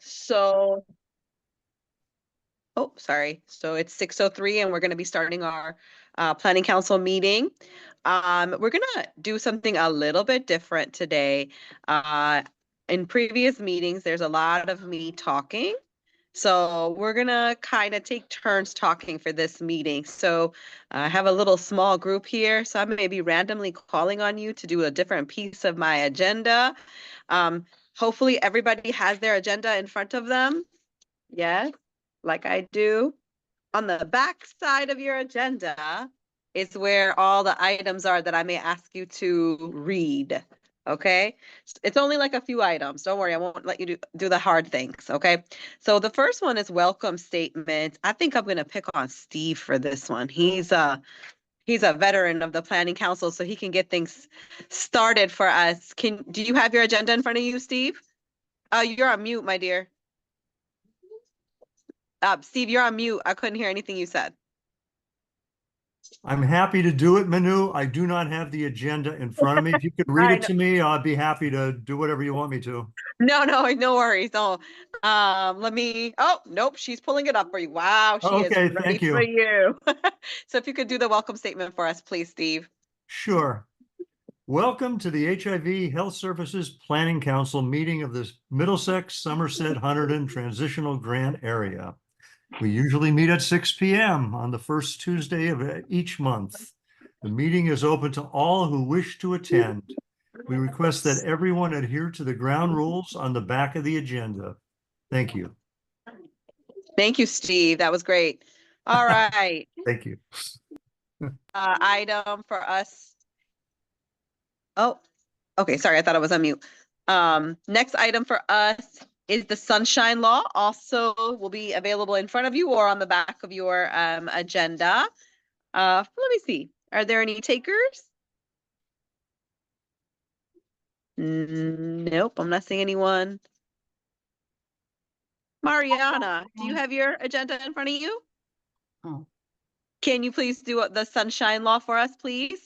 So, oh, sorry. So it's 6:03 and we're going to be starting our planning council meeting. We're going to do something a little bit different today. In previous meetings, there's a lot of me talking. So we're going to kind of take turns talking for this meeting. So I have a little small group here. So I may be randomly calling on you to do a different piece of my agenda. Hopefully everybody has their agenda in front of them. Yes, like I do. On the back side of your agenda is where all the items are that I may ask you to read. Okay, it's only like a few items. Don't worry, I won't let you do the hard things. Okay, so the first one is welcome statements. I think I'm gonna pick on Steve for this one. He's a veteran of the planning council, so he can get things started for us. Do you have your agenda in front of you, Steve? You're on mute, my dear. Steve, you're on mute. I couldn't hear anything you said. I'm happy to do it, Manu. I do not have the agenda in front of me. If you could read it to me, I'd be happy to do whatever you want me to. No worries. No. Let me, oh, nope, she's pulling it up for you. Wow, she is Okay, ready thank you. for you. So if you could do the welcome statement for us, please, Steve. Sure. Welcome to the HIV Health Services Planning Council meeting of the Middlesex-Somerset-Hunterdon Transitional Grant Area. We usually meet at 6 p.m. on the first Tuesday of each month. The meeting is open to all who wish to attend. We request that everyone adhere to the ground rules on the back of the agenda. Thank you. Thank you, Steve. That was great. All right. Thank you. Item for us. Oh, okay. Sorry, I thought I was on mute. Next item for us is the sunshine law. Also will be available in front of you or on the back of your agenda. Let me see. Are there any takers? Nope, I'm not seeing anyone. Mariana, do you have your agenda in front of you? Oh. Can you please do the sunshine law for us, please?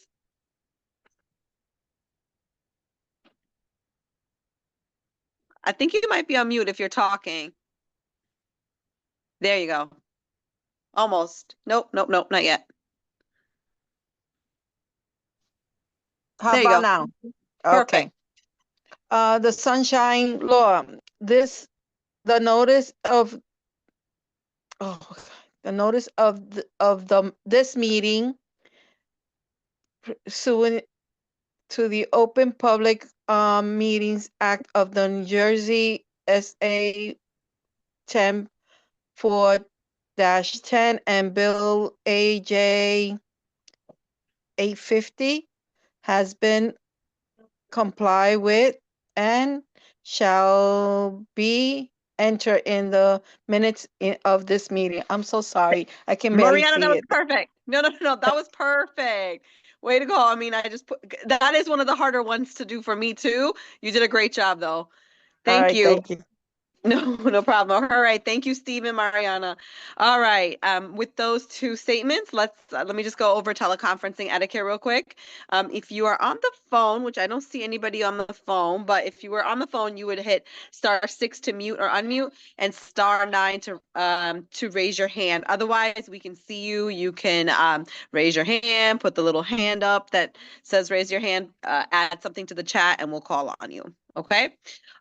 I think you might be on mute if you're talking. There you go. Almost. Nope, not yet. How There you about go. now? Perfect. Okay. The sunshine law. The notice of this meeting pursuant to the Open Public Meetings Act of the New Jersey SA 10-4-10 and Bill AJ 850 has been complied with and shall be entered in the minutes of this meeting. I'm so sorry. I can barely Mariana, see that was it. perfect. No, that was perfect. Way to go. I mean, that is one of the harder ones to do for me too. You did a great job though. Thank you. Thank you. No problem. All right. Thank you, Steve and Mariana. All right. With those two statements, let me just go over teleconferencing etiquette real quick. If you are on the phone, which I don't see anybody on the phone, but if you were on the phone, you would hit *6 to mute or unmute and *9 to raise your hand. Otherwise, we can see you. You can raise your hand, put the little hand up that says raise your hand, add something to the chat, and we'll call on you. Okay.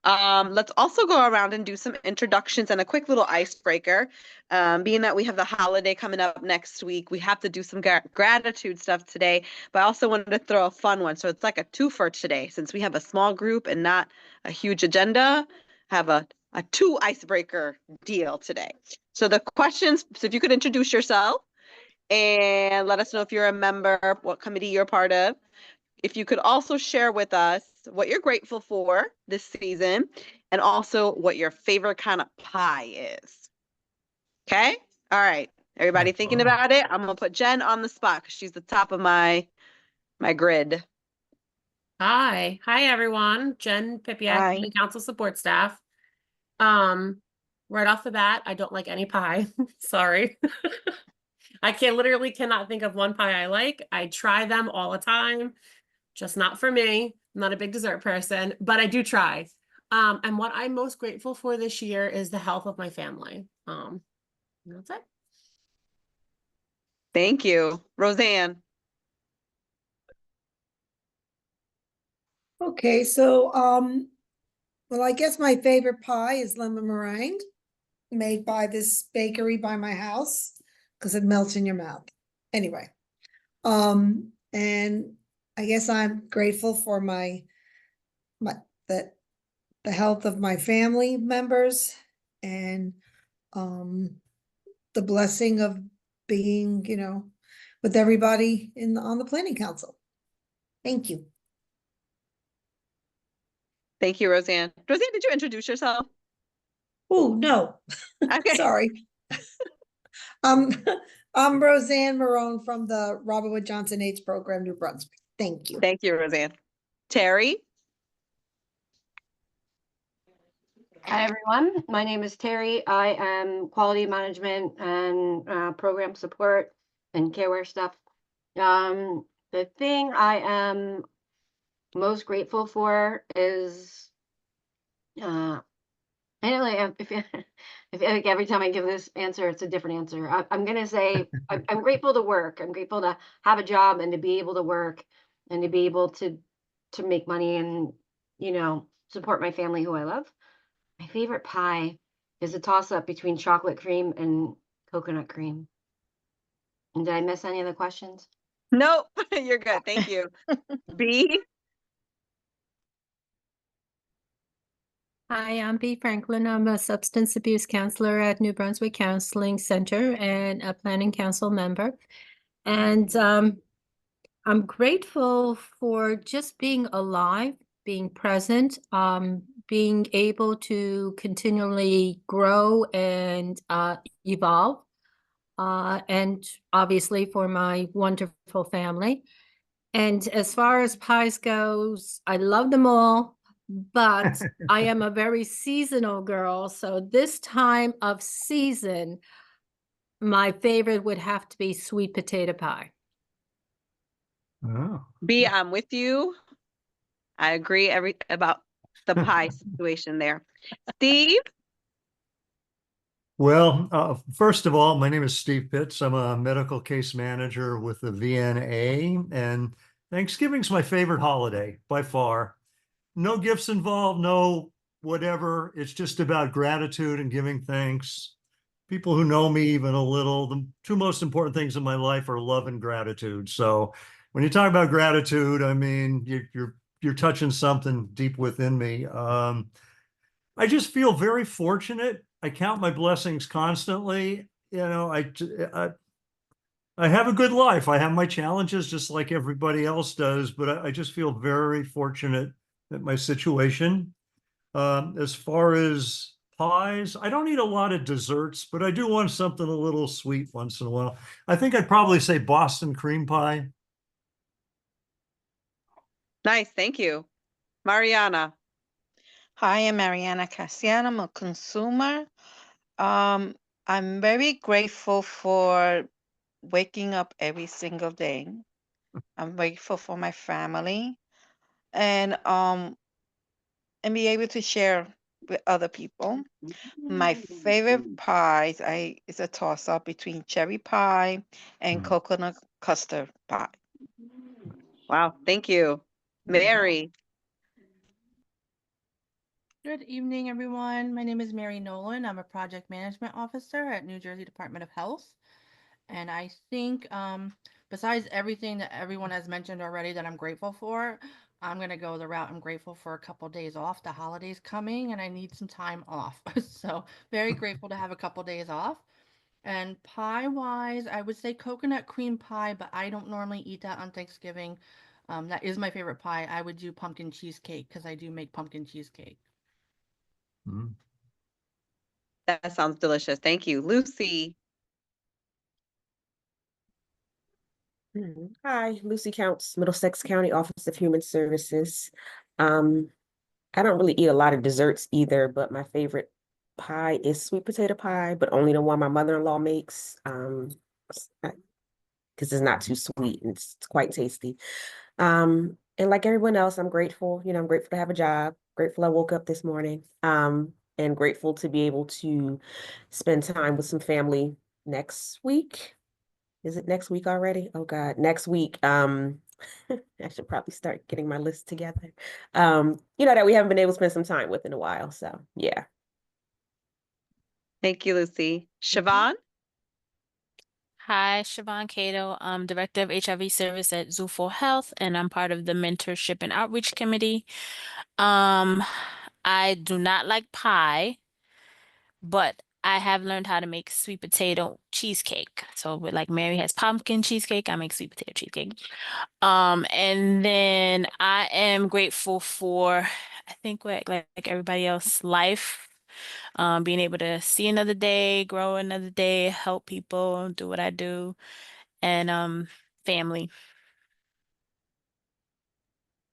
Let's also go around and do some introductions and a quick little icebreaker. Being that we have the holiday coming up next week, we have to do some gratitude stuff today, but I also wanted to throw a fun one. So it's like a twofer today, since we have a small group and not a huge agenda, have a two icebreaker deal today. So the questions, so if you could introduce yourself and let us know if you're a member, what committee you're part of. If you could also share with us what you're grateful for this season and also what your favorite kind of pie is. Okay? All right. Everybody thinking about it? I'm going to put Jen on the spot because she's the top of my grid. Hi everyone. Jen Pipiak, Planning Council support staff. Right off the bat, I don't like any pie. Sorry. I literally cannot think of one pie I like. I try them all the time. Just not for me. I'm not a big dessert person, but I do try. And what I'm most grateful for this year is the health of my family. That's it. Thank you. Roseanne. Okay, so well, I guess my favorite pie is lemon meringue made by this bakery by my house because it melts in your mouth. Anyway, and I guess I'm grateful for my the health of my family members and the blessing of being, with everybody on the planning council. Thank you. Thank you, Roseanne. Roseanne, did you introduce yourself? Oh, no. Okay. Sorry. I'm Roseanne Marone from the Robert Wood Johnson AIDS program, New Brunswick. Thank you. Thank you, Roseanne. Terry. Hi, everyone. My name is Terry. I am quality management and program support and careware stuff. The thing I am most grateful for is I know, like, if like every time I give this answer, it's a different answer. I'm gonna say I'm grateful to work. I'm grateful to have a job and to be able to work and to be able to make money and support my family who I love. My favorite pie is a toss-up between chocolate cream and coconut cream. And did I miss any of the questions? Nope, you're good. Thank you. B. Hi, I'm B. Franklin. I'm a substance abuse counselor at New Brunswick Counseling Center and a planning council member. And I'm grateful for just being alive, being present, being able to continually grow and evolve, and obviously for my wonderful family. And as far as pies goes, I love them all, but I am a very seasonal girl. So this time of season, my favorite would have to be sweet potato pie. Oh. B, I'm with you. I agree about the pie situation there. Steve. Well, first of all, my name is Steve Pitts. I'm a medical case manager with the VNA, and Thanksgiving's my favorite holiday by far. No gifts involved, no whatever. It's just about gratitude and giving thanks. People who know me even a little, the two most important things in my life are love and gratitude. So when you talk about gratitude, I mean, you're touching something deep within me. I just feel very fortunate. I count my blessings constantly. I have a good life. I have my challenges just like everybody else does, but I just feel very fortunate at my situation. As far as pies, I don't eat a lot of desserts, but I do want something a little sweet once in a while. I think I'd probably say Boston cream pie. Nice, thank you. Mariana. Hi, I'm Mariana Cassian. I'm a consumer. I'm very grateful for waking up every single day. I'm grateful for my family and be able to share with other people. My favorite pies is a toss up between cherry pie and coconut custard pie. Wow, thank you. Mary. Good evening, everyone. My name is Mary Nolan. I'm a project management officer at New Jersey Department of Health. And I think, besides everything that everyone has mentioned already that I'm grateful for, I'm going to go the route I'm grateful for a couple days off. The holidays coming and I need some time off. So very grateful to have a couple days off. And pie wise, I would say coconut cream pie, but I don't normally eat that on Thanksgiving. That is my favorite pie. I would do pumpkin cheesecake because I do make pumpkin cheesecake. That sounds delicious. Thank you. Lucy. Hi, Lucy Counts, Middlesex County Office of Human Services. I don't really eat a lot of desserts either, but my favorite pie is sweet potato pie, but only the one my mother-in-law makes, because it's not too sweet and it's quite tasty. And like everyone else, I'm grateful, I'm grateful to have a job. Grateful I woke up this morning. And grateful to be able to spend time with some family next week. Is it next week already? Oh God, next week. I should probably start getting my list together. That we haven't been able to spend some time with in a while. So yeah. Thank you, Lucy. Siobhan? Hi, Siobhan Cato. I'm Director of HIV Service at Zoo for Health, and I'm part of the Mentorship and Outreach Committee. I do not like pie, but I have learned how to make sweet potato cheesecake. So like Mary has pumpkin cheesecake, I make sweet potato cheesecake. And then I am grateful for, I think like everybody else, life. Being able to see another day, grow another day, help people, do what I do, and family.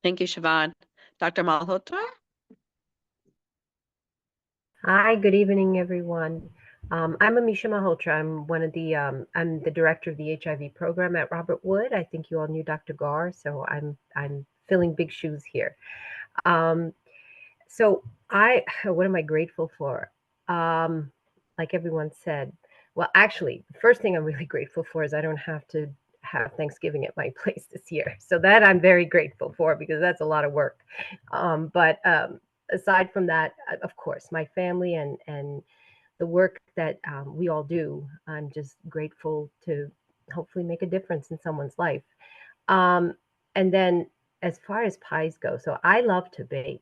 Thank you, Siobhan. Dr. Malhotra? Hi, good evening, everyone. I'm Amisha Malhotra. I'm the director of the HIV program at Robert Wood. I think you all knew Dr. Gar, so I'm filling big shoes here. So what am I grateful for? Like everyone said, well, actually, the first thing I'm really grateful for is I don't have to have Thanksgiving at my place this year. So that I'm very grateful for because that's a lot of work. But aside from that, of course, my family and the work that we all do, I'm just grateful to hopefully make a difference in someone's life. And then as far as pies go, so I love to bake.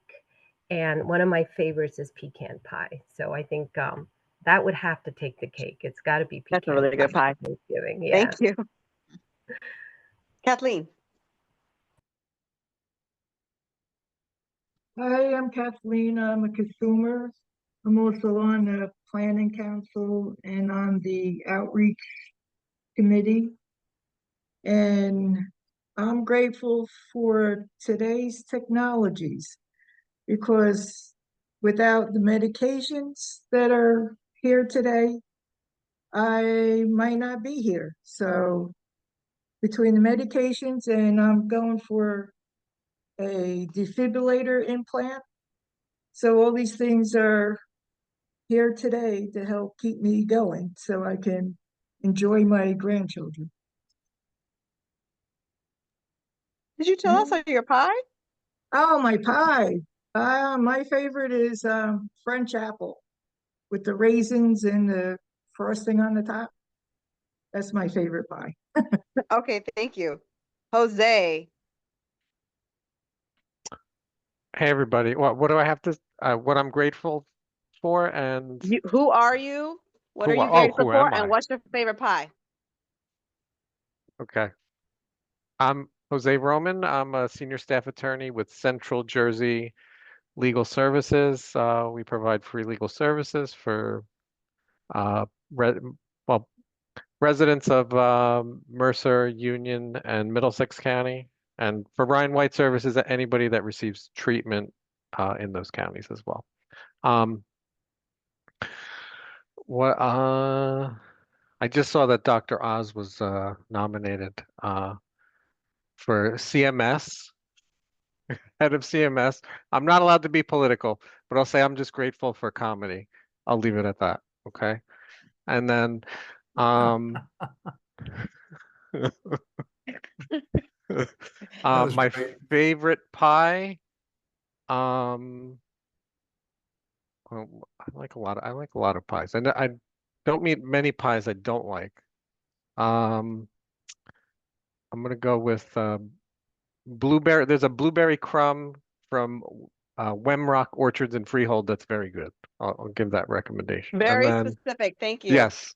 And one of my favorites is pecan pie. So I think that would have to take the cake. It's got to be pecan That's a really good pie. for Thanksgiving. Yeah. Thank you. Kathleen? Hi, I'm Kathleen. I'm a consumer. I'm also on the planning council and on the outreach committee. And I'm grateful for today's technologies because without the medications that are here today, I might not be here. So between the medications and I'm going for a defibrillator implant. So all these things are here today to help keep me going so I can enjoy my grandchildren. Did you tell us your pie? Oh, my pie. My favorite is French apple with the raisins and the frosting on the top. That's my favorite pie. Okay, thank you. Jose? Hey everybody, what do I have to what I'm grateful for and Who are you? What are you who grateful am for? I? And what's your favorite pie? Okay. I'm Jose Roman. I'm a senior staff attorney with Central Jersey Legal Services. We provide free legal services for re well residents of Mercer, Union, and Middlesex County, and for Ryan White services, anybody that receives treatment in those counties as well. What I just saw that Dr. Oz was nominated for CMS, head of CMS. I'm not allowed to be political, but I'll say I'm just grateful for comedy. I'll leave it at that. Okay. And then my great. favorite pie. Well, I like a lot of pies. And I don't meet many pies I don't like. I'm gonna go with blueberry. There's a blueberry crumb from Wemrock Orchards and Freehold that's very good. I'll give that recommendation. And Very then specific. Thank you. yes,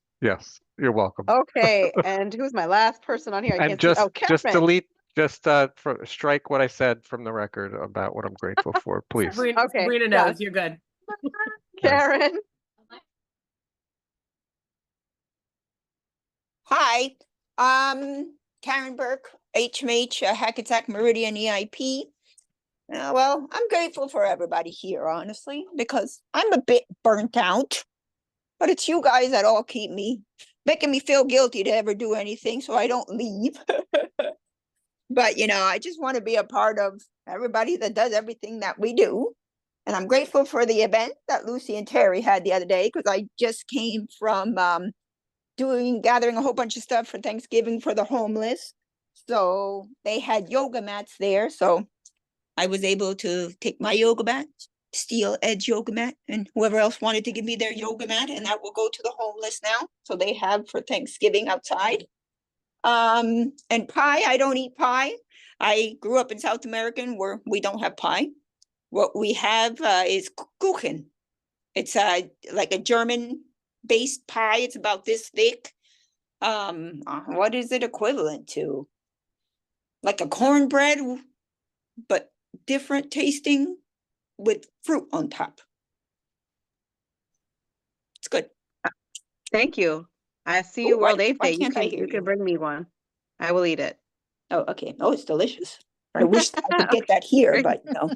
you're welcome. Okay, and who's my last person on here? I And can't see. Oh, just Karen. delete, strike what I said from the record about what I'm grateful for, please. Okay, Sabrina yes. knows you're good. Karen? Hi, Karen Burke, HMH, Hackensack Meridian EIP. Well, I'm grateful for everybody here, honestly, because I'm a bit burnt out. But it's you guys that all keep me, making me feel guilty to ever do anything so I don't leave. But, I just want to be a part of everybody that does everything that we do. And I'm grateful for the event that Lucy and Terry had the other day, because I just came from gathering a whole bunch of stuff for Thanksgiving for the homeless. So they had yoga mats there. So I was able to take my yoga mat, steel edge yoga mat, and whoever else wanted to give me their yoga mat, and that will go to the homeless now. So they have for Thanksgiving outside. And pie, I don't eat pie. I grew up in South America where we don't have pie. What we have is Kuchen. It's like a German-based pie. It's about this thick. What is it equivalent to? Like a cornbread, but different tasting with fruit on top. It's good. Thank you. I see you Why World AIDS Day. You can't I can hear you can you? bring me one. I will eat it. Oh, okay. Oh, it's delicious. I wish I could get that here, Great. but no,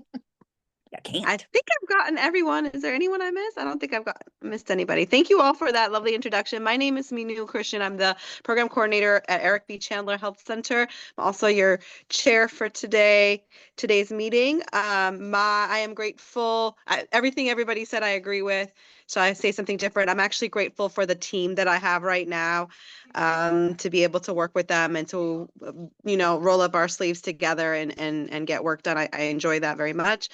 I can't. I think I've gotten everyone. Is there anyone I missed? I don't think I've missed anybody. Thank you all for that lovely introduction. My name is Minu Christian. I'm the program coordinator at Eric B. Chandler Health Center. I'm also your chair for today's meeting. I am grateful. Everything everybody said I agree with. So I say something different. I'm actually grateful for the team that I have right now, to be able to work with them and to, roll up our sleeves together and get work done. I enjoy that very much.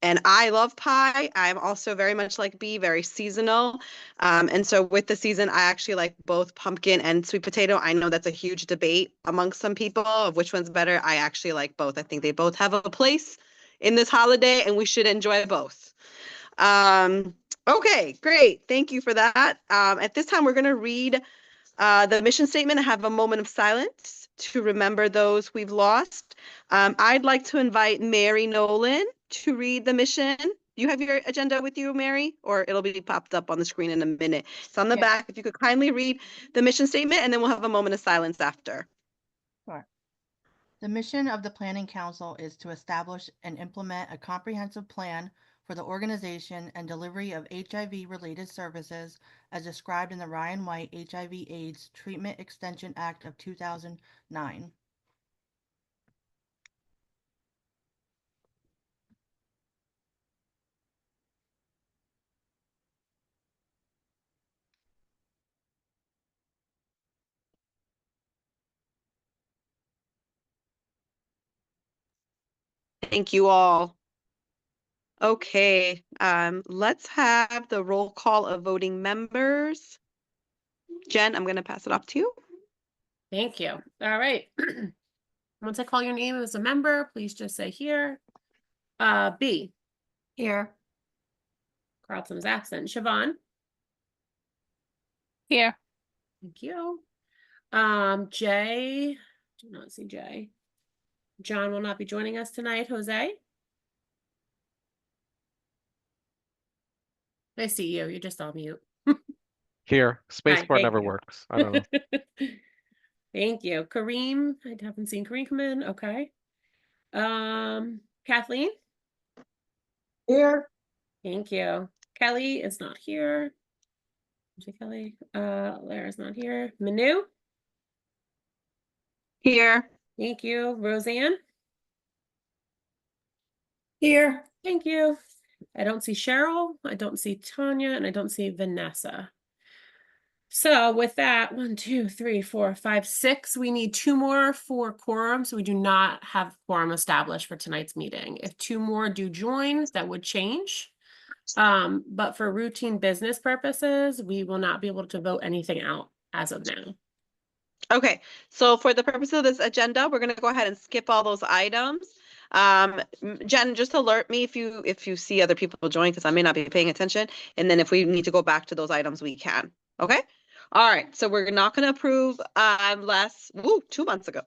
And I love pie. I'm also very much like B, very seasonal. And so with the season, I actually like both pumpkin and sweet potato. I know that's a huge debate amongst some people of which one's better. I actually like both. I think they both have a place in this holiday and we should enjoy both. Okay, great. Thank you for that. At this time, we're going to read the mission statement and have a moment of silence to remember those we've lost. I'd like to invite Mary Nolan to read the mission. You have your agenda with you, Mary, or it'll be popped up on the screen in a minute. It's on the back. If you could kindly read the mission statement, and then we'll have a moment of silence after. Sure. The mission of the Planning Council is to establish and implement a comprehensive plan for the organization and delivery of HIV-related services as described in the Ryan White HIV/AIDS Treatment Extension Act of 2009. Thank you all. Okay, let's have the roll call of voting members. Jen, I'm going to pass it off to you. Thank you. All right. Once I call your name as a member, please just say here. B. Here. Carlton is absent. Siobhan. Here. Thank you. Jay. Do not see Jay. John will not be joining us tonight. Jose. I see you. You're just on mute. Here, Hi, spacebar thank never you. works. I don't know. Thank you. Kareem. I haven't seen Kareem come in. Okay. Kathleen. Here. Thank you. Kelly is not here. Kelly. Lara's not here. Manu. Here. Thank you. Roseanne. Here. Thank you. I don't see Cheryl. I don't see Tanya, and I don't see Vanessa. So with that, 1, 2, 3, 4, 5, 6, we need 2 more for quorum. So we do not have quorum established for tonight's meeting. If 2 more do join, that would change. But for routine business purposes, we will not be able to vote anything out as of now. Okay, so for the purpose of this agenda, we're going to go ahead and skip all those items. Jen, just alert me if you see other people join, because I may not be paying attention. And then if we need to go back to those items, we can. Okay. All right. So we're not going to approve 2 months ago.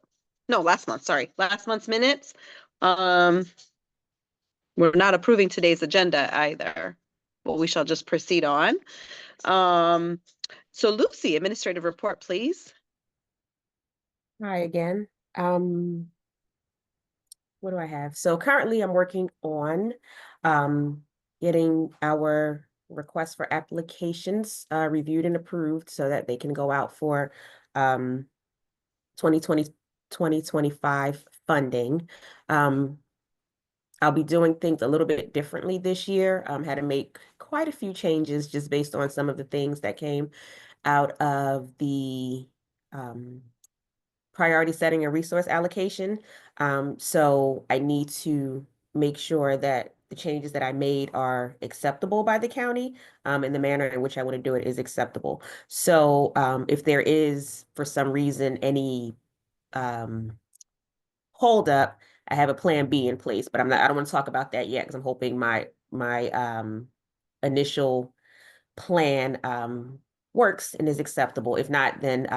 No, last month. Sorry, last month's minutes. We're not approving today's agenda either. Well, we shall just proceed on. So Lucy, administrative report, please. Hi again. What do I have? So currently I'm working on getting our requests for applications reviewed and approved so that they can go out for 2020-2025 funding. I'll be doing things a little bit differently this year. Had to make quite a few changes just based on some of the things that came out of the priority setting and resource allocation. So I need to make sure that the changes that I made are acceptable by the county, and the manner in which I want to do it is acceptable. So if there is, for some reason, any hold up, I have a plan B in place, but I don't want to talk about that yet because I'm hoping my initial plan works and is acceptable. If not, then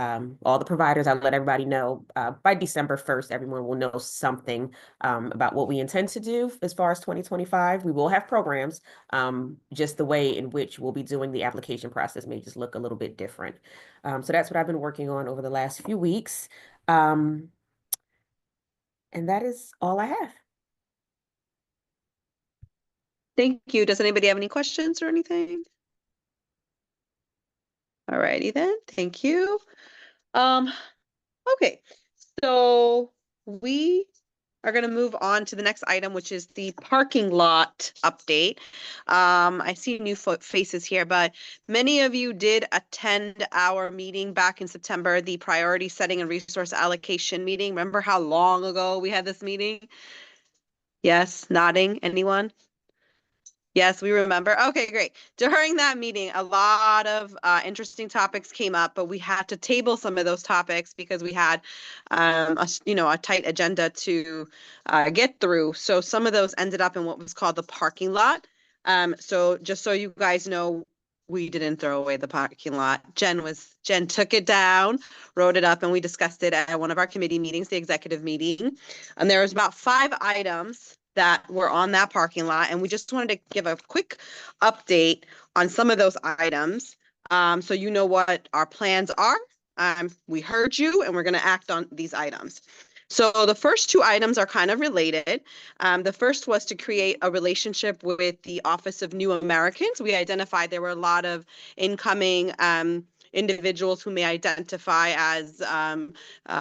all the providers, I'll let everybody know by December 1st, everyone will know something about what we intend to do as far as 2025. We will have programs, just the way in which we'll be doing the application process may just look a little bit different. So that's what I've been working on over the last few weeks. And that is all I have. Thank you. Does anybody have any questions or anything? All righty then. Thank you. Okay, so we are going to move on to the next item, which is the parking lot update. I see new faces here, but many of you did attend our meeting back in September, the priority setting and resource allocation meeting. Remember how long ago we had this meeting? Yes, nodding. Anyone? Yes, we remember. Okay, great. During that meeting, a lot of interesting topics came up, but we had to table some of those topics because we had, a tight agenda to get through. So some of those ended up in what was called the parking lot. So just so you guys know, we didn't throw away the parking lot. Jen took it down, wrote it up, and we discussed it at one of our committee meetings, the executive meeting. And there was about 5 items that were on that parking lot, and we just wanted to give a quick update on some of those items, so you know what our plans are. We heard you, and we're going to act on these items. So the first 2 items are kind of related. The first was to create a relationship with the Office of New Americans. We identified there were a lot of incoming individuals who may identify as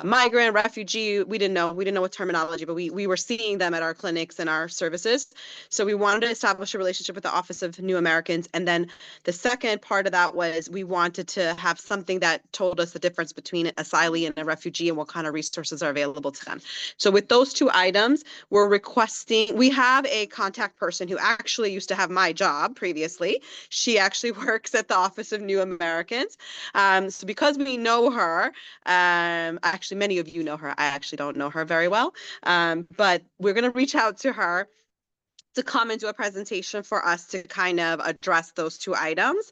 migrant, refugee. We didn't know what terminology, but we were seeing them at our clinics and our services. So we wanted to establish a relationship with the Office of New Americans. And then the second part of that was we wanted to have something that told us the difference between an asylee and a refugee and what kind of resources are available to them. So with those 2 items, we're requesting, we have a contact person who actually used to have my job previously. She actually works at the Office of New Americans. So because we know her, actually many of you know her, I actually don't know her very well, but we're going to reach out to her to come and do a presentation for us to kind of address those 2 items.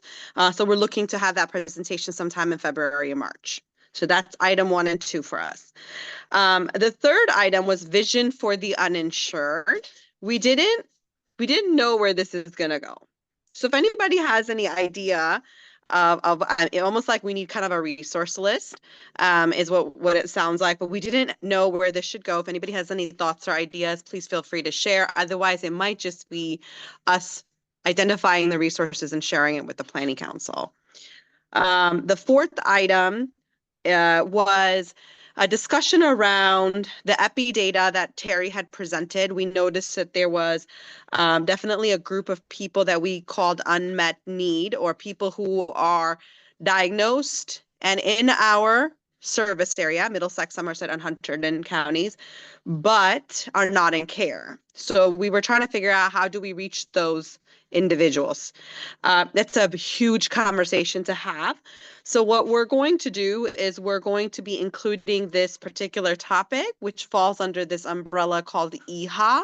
So we're looking to have that presentation sometime in February or March. So that's item 1 and 2 for us. The third item was vision for the uninsured. We didn't know where this is going to go. So if anybody has any idea of almost like we need kind of a resource list, is what it sounds like, but we didn't know where this should go. If anybody has any thoughts or ideas, please feel free to share. Otherwise, it might just be us identifying the resources and sharing it with the Planning Council. The fourth item was a discussion around the epi data that Terry had presented. We noticed that there was definitely a group of people that we called unmet need, or people who are diagnosed and in our service area, Middlesex, Somerset, and Hunterdon counties, but are not in care. So we were trying to figure out, how do we reach those individuals? That's a huge conversation to have. So what we're going to do is we're going to be including this particular topic, which falls under this umbrella called EHA,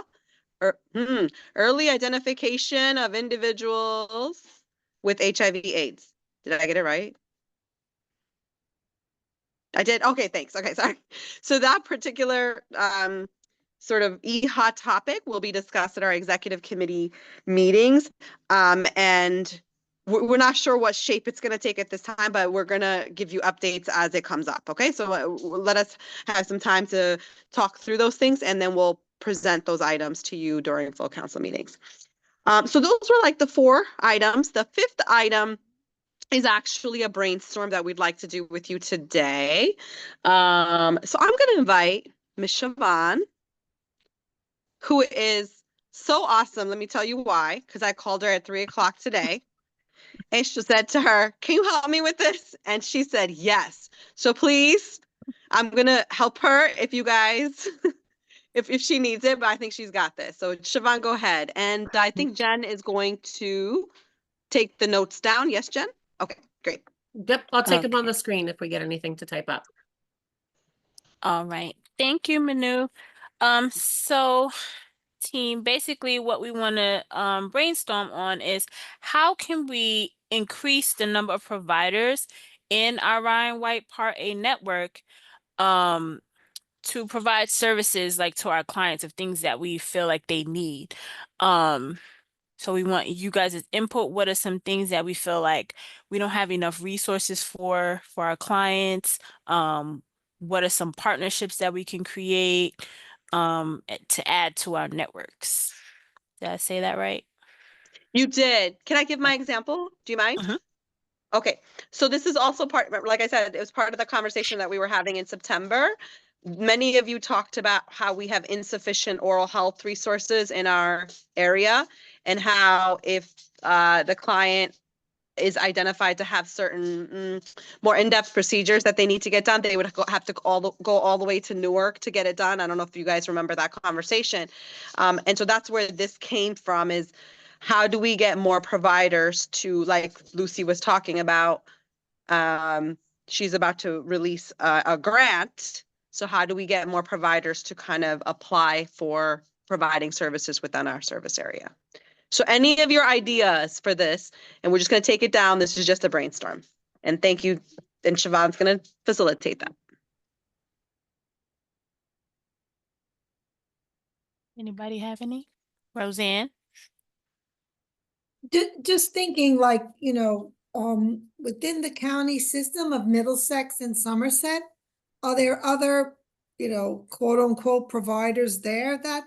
early identification of individuals with HIV/AIDS. Did I get it right? I did. Okay, thanks. Okay, sorry. So that particular sort of EHA topic will be discussed at our executive committee meetings. And we're not sure what shape it's going to take at this time, but we're going to give you updates as it comes up. Okay, so let us have some time to talk through those things, and then we'll present those items to you during full council meetings. So those were like the 4 items. The 5th item is actually a brainstorm that we'd like to do with you today. So I'm going to invite Ms. Siobhan, who is so awesome. Let me tell you why, because I called her at 3 o'clock today. And she said to her, "Can you help me with this?" And she said, "Yes." So please, I'm gonna help her if you guys, if she needs it, but I think she's got this. So Siobhan, go ahead. And I think Jen is going to take the notes down. Yes, Jen? Okay, great. Yep, I'll take them on Okay. the screen if we get anything to type up. All right. Thank you, Manu. So team, basically what we want to brainstorm on is how can we increase the number of providers in our Ryan White Part A network um to provide services like to our clients of things that we feel like they need. So we want you guys' input. What are some things that we feel like we don't have enough resources for our clients? What are some partnerships that we can create to add to our networks? Did I say that right? You did. Can I give my example? Do you mind? Mhm. Okay, so this is also part, like I said, it was part of the conversation that we were having in September. Many of you talked about how we have insufficient oral health resources in our area and how if the client is identified to have certain more in-depth procedures that they need to get done, they would have to go all the way to Newark to get it done. I don't know if you guys remember that conversation. And so that's where this came from, is how do we get more providers to, like Lucy was talking about, she's about to release a grant. So how do we get more providers to kind of apply for providing services within our service area? So any of your ideas for this, and we're just going to take it down. This is just a brainstorm. And thank you. And Siobhan's going to facilitate that. Anybody have any? Roseanne? Just thinking like, within the county system of Middlesex and Somerset, are there other, quote unquote providers there that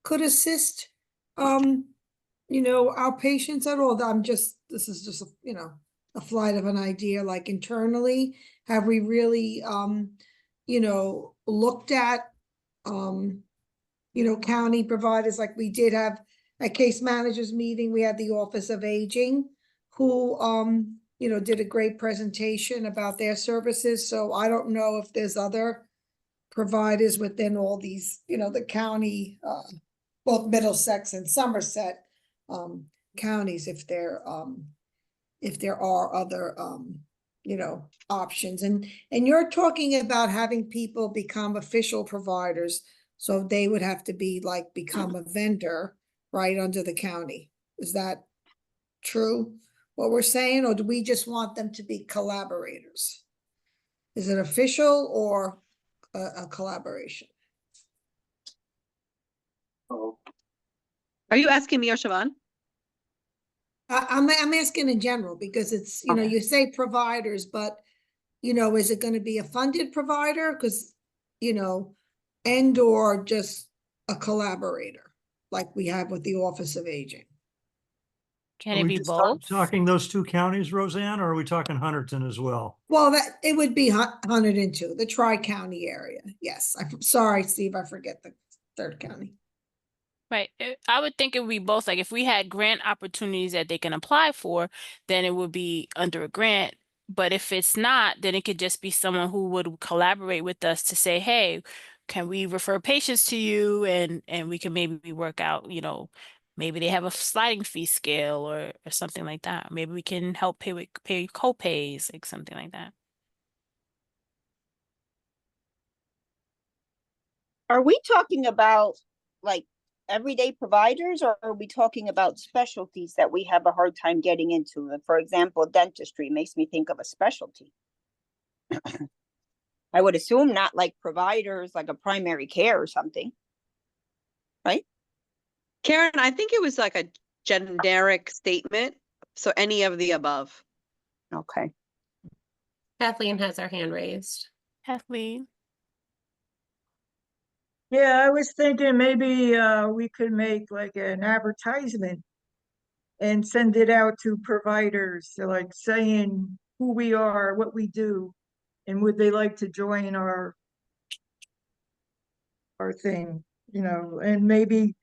could assist, our patients at all? This is just, a flight of an idea, like internally, have we really, looked at, county providers? Like we did have a case managers meeting, we had the Office of Aging, who, did a great presentation about their services. So I don't know if there's other providers within all these, the county, both Middlesex and Somerset, counties, if there are other, options. And you're talking about having people become official providers. So they would have to be like, become a vendor, right, under the county. Is that true, what we're saying, or do we just want them to be collaborators? Is it official or a collaboration? Are you asking me or Siobhan? I'm asking in general, because it's, Okay. you say providers, but, is it gonna be a funded provider? Because, and or just a collaborator, like we have with the Office of Aging? Can Are it we be just both? talking those two counties, Roseanne, or are we talking Hunterdon as well? Well, that, it would be Hunterdon too, the Tri-County area. Yes, I'm sorry, Steve, I forget the third county. Right. I would think it would be both. Like if we had grant opportunities that they can apply for, then it would be under a grant. But if it's not, then it could just be someone who would collaborate with us to say, hey, can we refer patients to you? And we can maybe work out, maybe they have a sliding fee scale or something like that. Maybe we can help pay co-pays, like something like that. Are we talking about like everyday providers, or are we talking about specialties that we have a hard time getting into? For example, dentistry makes me think of a specialty. I would assume not like providers, like a primary care or something, right? Karen, I think it was like a generic statement. So any of the above. Okay. Kathleen has her hand raised. Kathleen? Yeah, I was thinking maybe we could make like an advertisement and send it out to providers, so like saying who we are, what we do, and would they like to join our thing, and maybe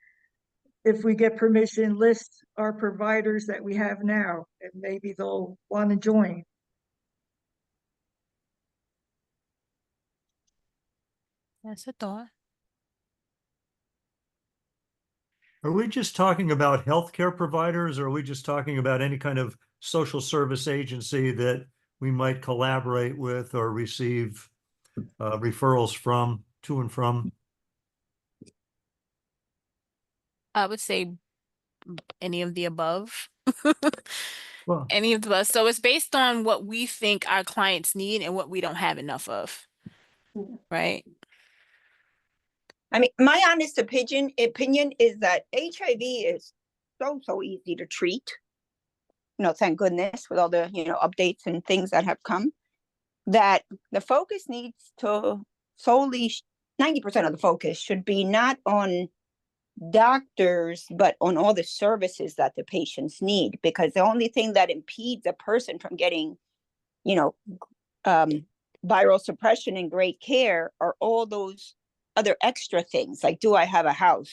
if we get permission, list our providers that we have now, and maybe they'll want to join. That's a thought. Are we just talking about healthcare providers, or are we just talking about any kind of social service agency that we might collaborate with or receive referrals from, to and from? I would say any of the above. Well, Any of the above. So it's based on what we think our clients need and what we don't have enough of. Right? I mean, my honest opinion is that HIV is so easy to treat. You know, thank goodness, with all the, you know, updates and things that have come, that the focus needs to solely, 90% of the focus should be not on doctors, but on all the services that the patients need. Because the only thing that impedes a person from getting, you know, viral suppression and great care are all those other extra things, like, do I have a house?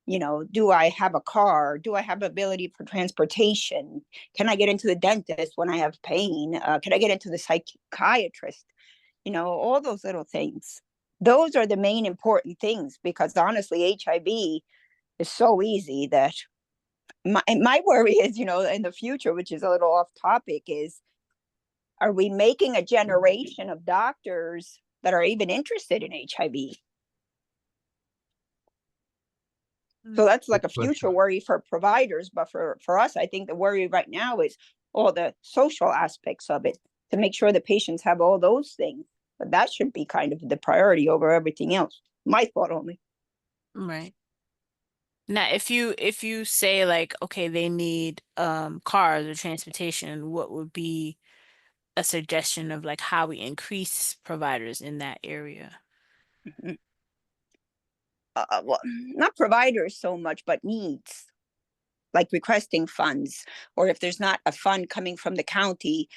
You know, do I have a car? Do I have ability for transportation? Can I get into the dentist when I have pain? Can I get into the psychiatrist? You know, all those little things. Those are the main important things, because honestly, HIV is so easy that my worry is, you know, in the future, which is a little off topic, is, are we making a generation of doctors that are even interested in HIV? So that's like a future worry for providers, but for us, I think the worry right now is all the social aspects of it, to make sure the patients have all those things. But that should be kind of the priority over everything else. My thought only. Right. Now, if you say like, okay, they need cars or transportation, what would be a suggestion of like how we increase providers in that area? Well, not providers so much, but needs, like requesting funds, or if there's not a fund coming from the county,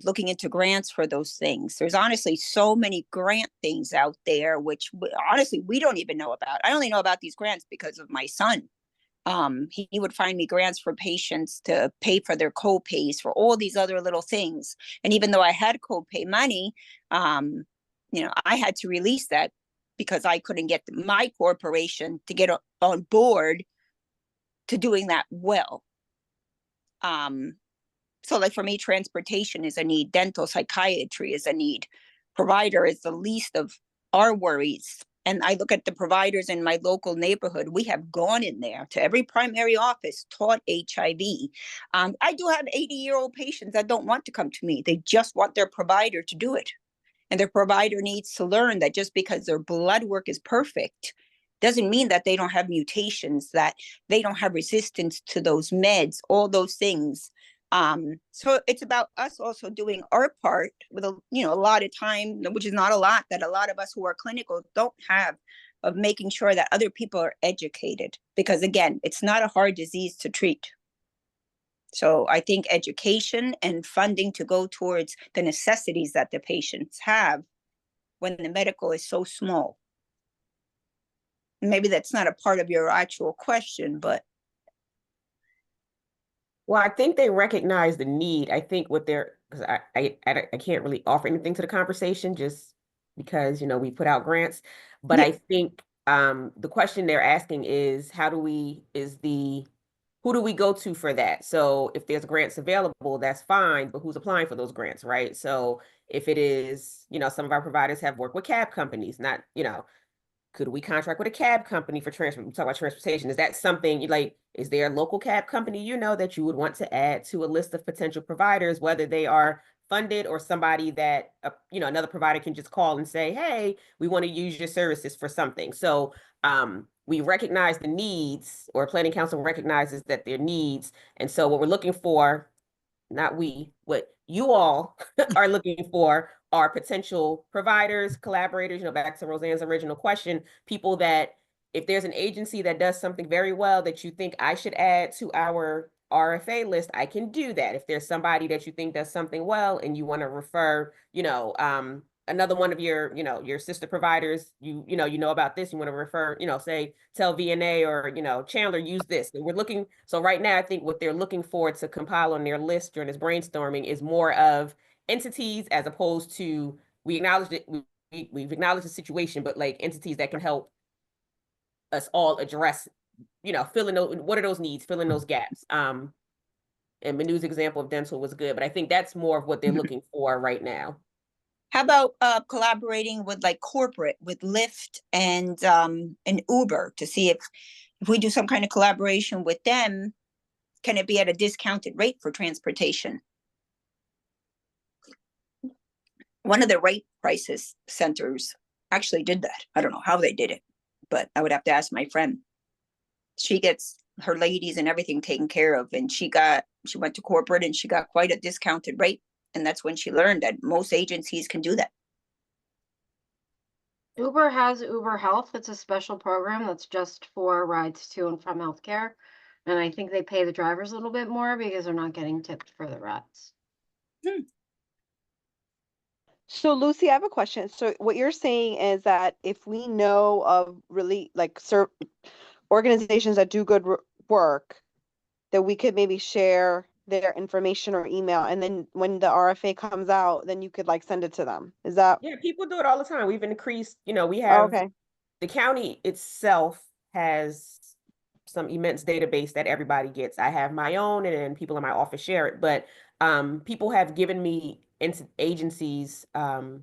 looking into grants for those things. There's honestly so many grant things out there, which honestly we don't even know about. I only know about these grants because of my son. He would find me grants for patients to pay for their co-pays for all these other little things. And even though I had co-pay money, you know, I had to release that because I couldn't get my corporation to get on board to doing that well. So like for me, transportation is a need, dental psychiatry is a need, provider is the least of our worries. And I look at the providers in my local neighborhood. We have gone in there to every primary office, taught HIV. I do have 80-year-old patients that don't want to come to me. They just want their provider to do it. And their provider needs to learn that just because their blood work is perfect doesn't mean that they don't have mutations, that they don't have resistance to those meds, all those things. So it's about us also doing our part with a lot of time, which is not a lot, that a lot of us who are clinical don't have, of making sure that other people are educated. Because again, it's not a hard disease to treat. So I think education and funding to go towards the necessities that the patients have when the medical is so small. Maybe that's not a part of your actual question, but. Well, I think they recognize the need. I think what they're, because I can't really offer anything to the conversation just because, you know, we put out grants. But Yeah. I think the question they're asking is who do we go to for that? So if there's grants available, that's fine, but who's applying for those grants, right? So if it is, you know, some of our providers have worked with cab companies, not, you know, could we contract with a cab company for transport? We talk about transportation. Is that something you like? Is there a local cab company, you know, that you would want to add to a list of potential providers, whether they are funded or somebody that, you know, another provider can just call and say, hey, we want to use your services for something. So we recognize the needs, or planning council recognizes that their needs. And so what we're looking for, not we, what you all are looking for are potential providers, collaborators, you know, back to Roseanne's original question, people that if there's an agency that does something very well that you think I should add to our RFA list, I can do that. If there's somebody that you think does something well and you want to refer, you know, another one of your, your sister providers, you know about this, you want to refer, say, tell VNA or, Chandler, use this. And we're looking, so right now, I think what they're looking for to compile on their list during this brainstorming is more of entities as opposed to, we acknowledge it, we've acknowledged the situation, but like entities that can help us all address, filling those, what are those needs, filling those gaps. And Manu's example of dental was good, but I think that's more of what they're looking for right now. How about collaborating with like corporate, with Lyft and Uber to see if we do some kind of collaboration with them, can it be at a discounted rate for transportation? One of the rate crisis centers actually did that. I don't know how they did it, but I would have to ask my friend. She gets her ladies and everything taken care of, and she went to corporate and she got quite a discounted rate. And that's when she learned that most agencies can do that. Uber has Uber Health. It's a special program that's just for rides to and from healthcare. And I think they pay the drivers a little bit more because they're not getting tipped for the rides. So Lucy, I have a question. So what you're saying is that if we know of really like organizations that do good work, that we could maybe share their information or email, and then when the RFA comes out, then you could like send it to them. Is that? Yeah, people do it all the time. We've increased, we have, okay. The county itself has some immense database that everybody gets. I have my own, and then people in my office share it, but people have given me agencies, to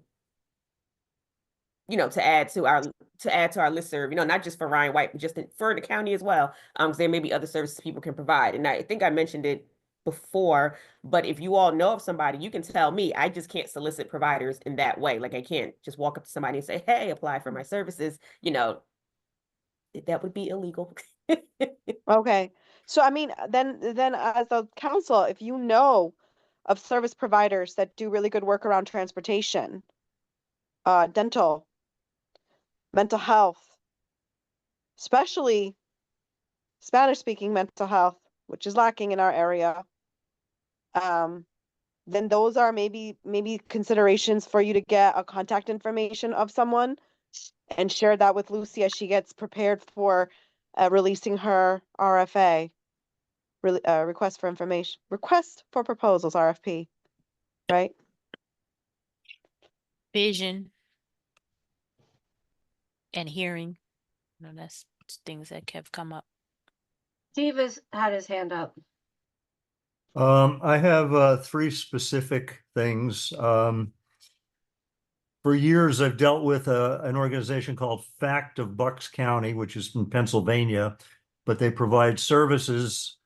add to our listserv, not just for Ryan White, but just for the county as well. Because there may be other services people can provide. And I think I mentioned it before, but if you all know of somebody, you can tell me. I just can't solicit providers in that way. Like I can't just walk up to somebody and say, hey, apply for my services. That would be illegal. Okay. So I mean, then as a council, if you know of service providers that do really good work around transportation, dental, mental health, especially Spanish-speaking mental health, which is lacking in our area, then those are maybe considerations for you to get a contact information of someone and share that with Lucy as she gets prepared for releasing her RFA, request for proposals, RFP, right? Vision and hearing. That's things that have come up. Steve has had his hand up. I have 3 specific things. For years, I've dealt with an organization called Fact of Bucks County, which is in Pennsylvania, but they provide services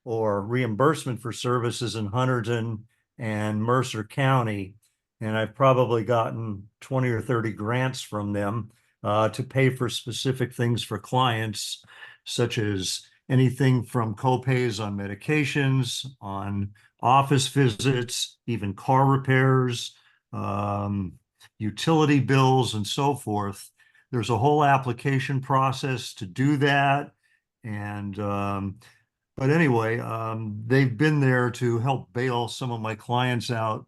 or reimbursement for services in Hunterdon and Mercer County. And I've probably gotten 20 or 30 grants from them to pay for specific things for clients, such as anything from copays on medications, on office visits, even car repairs, utility bills, and so forth. There's a whole application process to do that. And but anyway, they've been there to help bail some of my clients out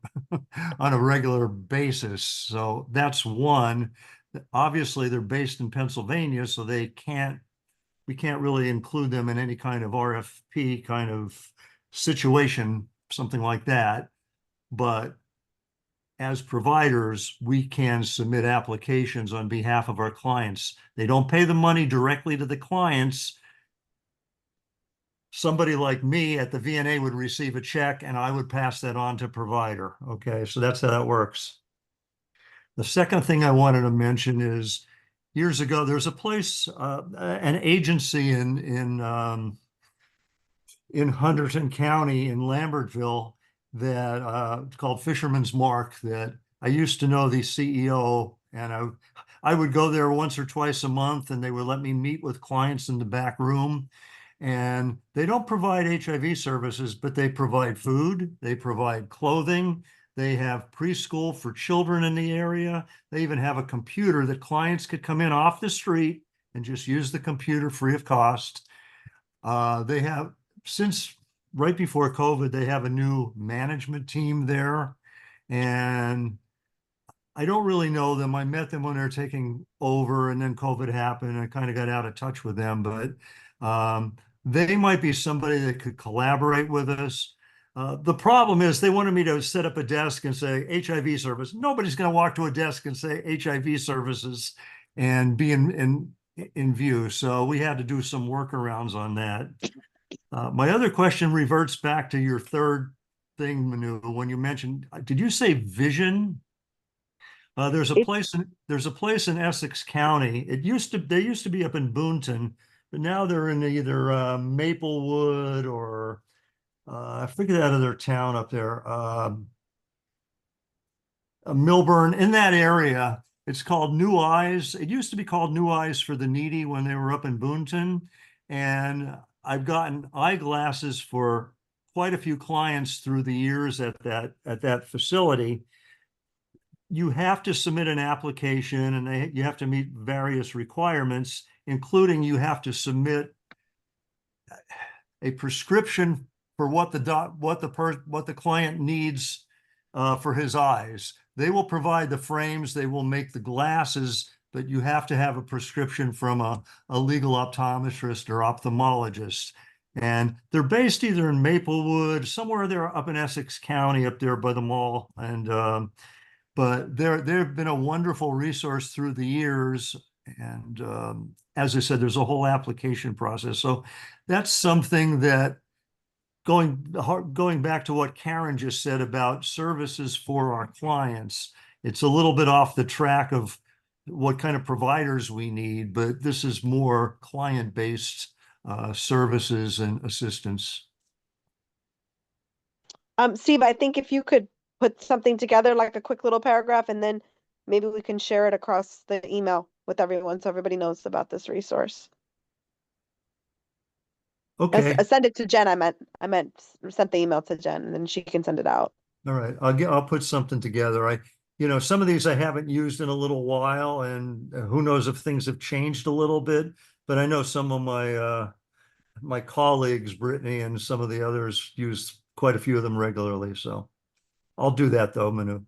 on a regular basis. So that's one. Obviously, they're based in Pennsylvania, so we can't really include them in any kind of RFP kind of situation, something like that. But as providers, we can submit applications on behalf of our clients. They don't pay the money directly to the clients. Somebody like me at the VNA would receive a check and I would pass that on to provider. Okay, so that's how that works. The second thing I wanted to mention is years ago, there's a place, an agency in Hunterdon County in Lambertville that it's called Fisherman's Mark, that I used to know the CEO, and I would go there once or twice a month and they would let me meet with clients in the back room. And they don't provide HIV services, but they provide food, they provide clothing, they have preschool for children in the area. They even have a computer that clients could come in off the street and just use the computer free of cost. They have, since right before COVID, they have a new management team there. And I don't really know them. I met them when they were taking over, and then COVID happened, and I kind of got out of touch with them. But they might be somebody that could collaborate with us. The problem is they wanted me to set up a desk and say HIV service. Nobody's going to walk to a desk and say HIV services and be in view. So we had to do some workarounds on that. My other question reverts back to your third thing, Manu, when you mentioned, did you say vision? There's a place in Essex County. They used to be up in Boonton, but now they're in either Maplewood or I forget that other town up there, Milburn, in that area. It's called New Eyes. It used to be called New Eyes for the Needy when they were up in Boonton. And I've gotten eyeglasses for quite a few clients through the years at that facility. You have to submit an application, and you have to meet various requirements, including you have to submit a prescription for what the client needs for his eyes. They will provide the frames, they will make the glasses, but you have to have a prescription from a legal optometrist or ophthalmologist. And they're based either in Maplewood, somewhere there up in Essex County, up there by the mall. And but they've been a wonderful resource through the years. And as I said, there's a whole application process. So that's something that going back to what Karen just said about services for our clients, it's a little bit off the track of what kind of providers we need, but this is more client-based services and assistance. Steve, I think if you could put something together, like a quick little paragraph, and then maybe we can share it across the email with everyone so everybody knows about this resource. Okay. Send it to Jen. I meant send the email to Jen, and then she can send it out. All right. I'll put something together. Some of these I haven't used in a little while, and who knows if things have changed a little bit, but I know some of my colleagues, Brittany and some of the others, use quite a few of them regularly. So I'll do that though, Manu.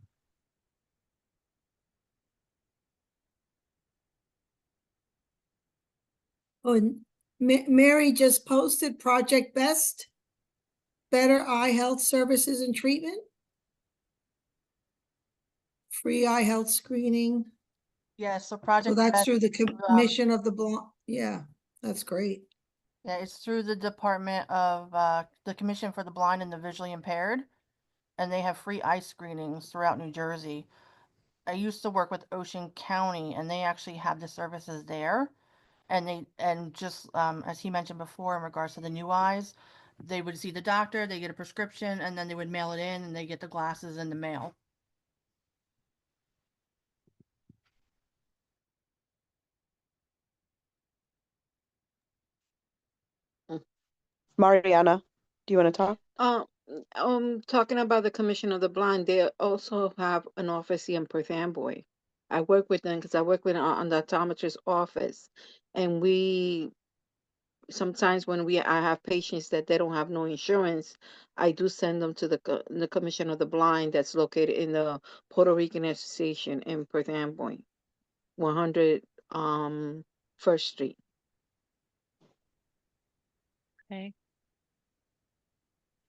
Oh, and Mary just posted Project Best, Better Eye Health Services and Treatment. Free eye health screening. Yeah, so So Project that's Best, through the Commission of the Blind. Yeah, that's great. yeah, it's through the Department of the Commission for the Blind and the Visually Impaired, and they have free eye screenings throughout New Jersey. I used to work with Ocean County, and they actually have the services there. And just as he mentioned before, in regards to the new eyes, they would see the doctor, they get a prescription, and then they would mail it in, and they get the glasses in the mail. Mariana, do you want to talk? Talking about the Commission of the Blind, they also have an office here in Perth Amboy. I work with them because I work with on the optometrist's office, and we sometimes when I have patients that they don't have no insurance, I do send them to the Commission of the Blind that's located in the Puerto Rican Association in Perth Amboy, 100 First Street. Okay.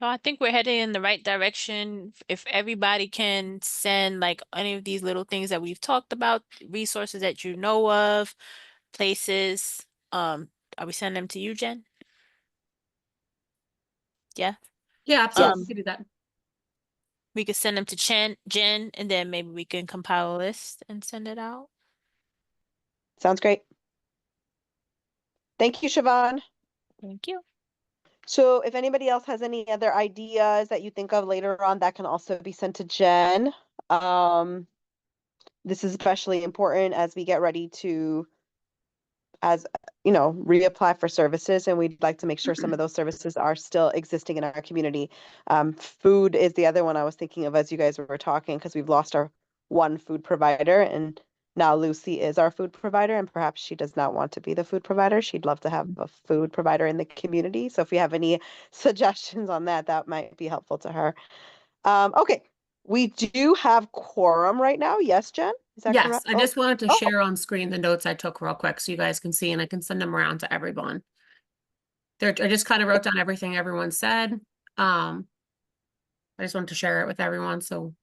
So I think we're heading in the right direction. If everybody can send like any of these little things that we've talked about, resources that you know of, places, are we sending them to you, Jen? Yeah. Yeah, absolutely. Yes. We could do that. We could send them to Jen, and then maybe we can compile a list and send it out. Sounds great. Thank you, Siobhan. Thank you. So if anybody else has any other ideas that you think of later on, that can also be sent to Jen. This is especially important as we get ready to, reapply for services, and we'd like to make sure some of those services are still existing in our community. Food is the other one I was thinking of as you guys were talking, because we've lost our one food provider, and now Lucy is our food provider, and perhaps she does not want to be the food provider. She'd love to have a food provider in the community. So if you have any suggestions on that, that might be helpful to her. Okay, we do have quorum right now. Yes, Jen? Is that Yes, correct? I just wanted to Oh. share on screen the notes I took real quick so you guys can see, and I can send them around to everyone. I just kind of wrote down everything everyone said. I just wanted to share it with everyone. So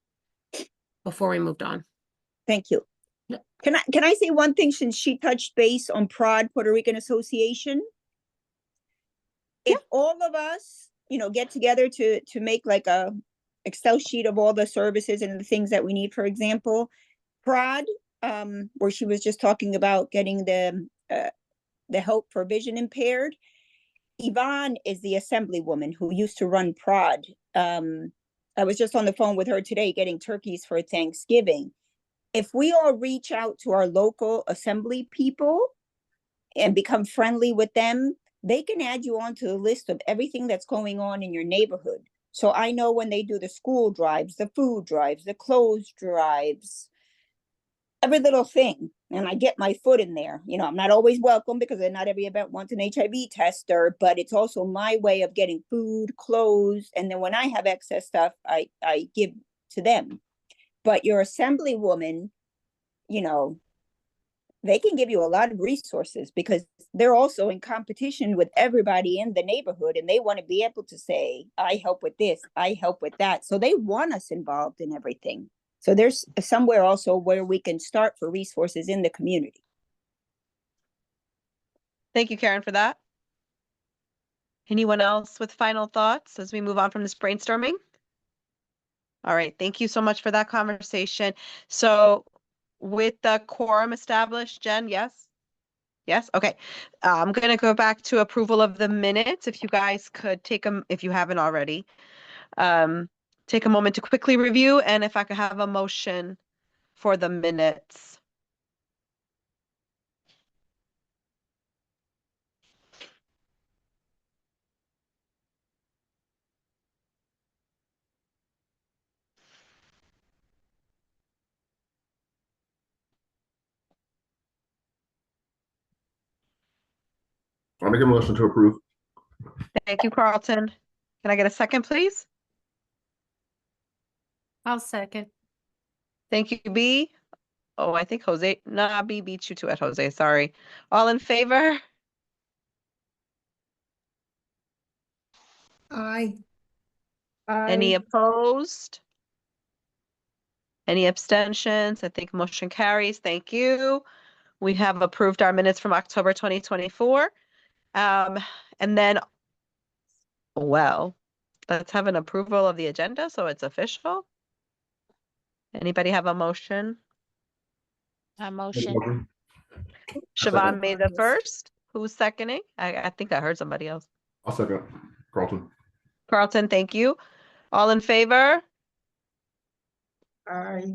before we moved on. Thank you. Yep. Can I say one thing since she touched base on PROD, Puerto Rican Association? If all of us, get together to make like a Excel sheet of all the services and the things that we need, for example, PROD, where she was just talking about getting the help for vision impaired. Yvonne is the assemblywoman who used to run PROD. I was just on the phone with her today getting turkeys for Thanksgiving. If we all reach out to our local assembly people and become friendly with them, they can add you onto the list of everything that's going on in your neighborhood. So I know when they do the school drives, the food drives, the clothes drives, every little thing, and I get my foot in there. I'm not always welcome because not every event wants an HIV tester, but it's also my way of getting food, clothes, and then when I have excess stuff, I give to them. But your assemblywoman, they can give you a lot of resources because they're also in competition with everybody in the neighborhood, and they want to be able to say, I help with this, I help with that. So they want us involved in everything. So there's somewhere also where we can start for resources in the community. Thank you, Karen, for that. Anyone else with final thoughts as we move on from this brainstorming? All right, thank you so much for that conversation. So with the quorum established, Jen, yes? Yes, okay. I'm going to go back to approval of the minutes. If you guys could take them, if you haven't already, take a moment to quickly review, and if I could have a motion for the minutes. I'll make a motion to approve. Thank you, Carlton. Can I get a second, please? I'll second. Thank you, B. Oh, I think Jose, nah, B beat you to it, Jose, sorry. All in favor? Aye. Any opposed? Any abstentions? I think motion carries. Thank you. We have approved our minutes from October 2024. And then, well, let's have an approval of the agenda so it's official. Anybody have a motion? A motion. Siobhan made the first. Who's seconding? I think I heard somebody else. I'll second. Carlton. Carlton, thank you. All in favor? Aye.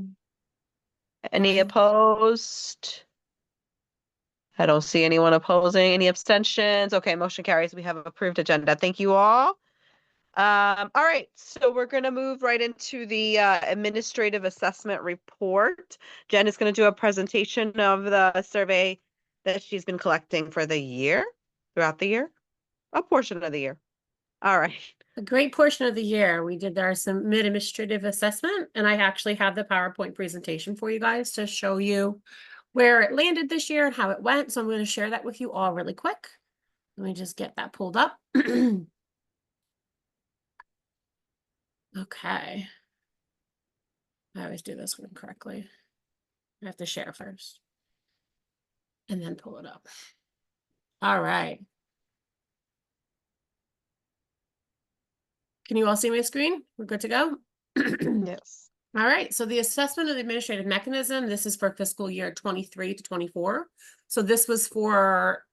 Any Aye. opposed? I don't see anyone opposing. Any abstentions? Okay, motion carries. We have approved agenda. Thank you all. All right, so we're going to move right into the administrative assessment report. Jen is going to do a presentation of the survey that she's been collecting for the year, throughout the year, a portion of the year. All right. A great portion of the year, we did our some mid-administrative assessment, and I actually have the PowerPoint presentation for you guys to show you where it landed this year and how it went. So I'm going to share that with you all really quick. Let me just get that pulled up. Okay. I always do this one correctly. I have to share first and then pull it up. All right. Can you all see my screen? We're good to go? Yes. All right, so the assessment of the administrative mechanism, this is for fiscal year 23 to 24. So this was for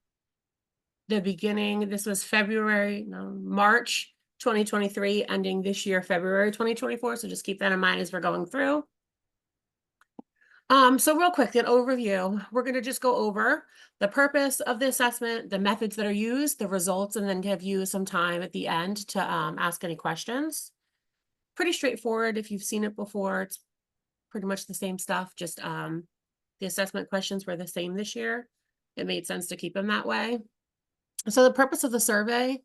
the beginning, this was March 2023, ending this year, February 2024. So just keep that in mind as we're going through. So real quick, an overview. We're going to just go over the purpose of the assessment, the methods that are used, the results, and then give you some time at the end to ask any questions. Pretty straightforward. If you've seen it before, it's pretty much the same stuff. Just the assessment questions were the same this year. It made sense to keep them that way. So the purpose of the survey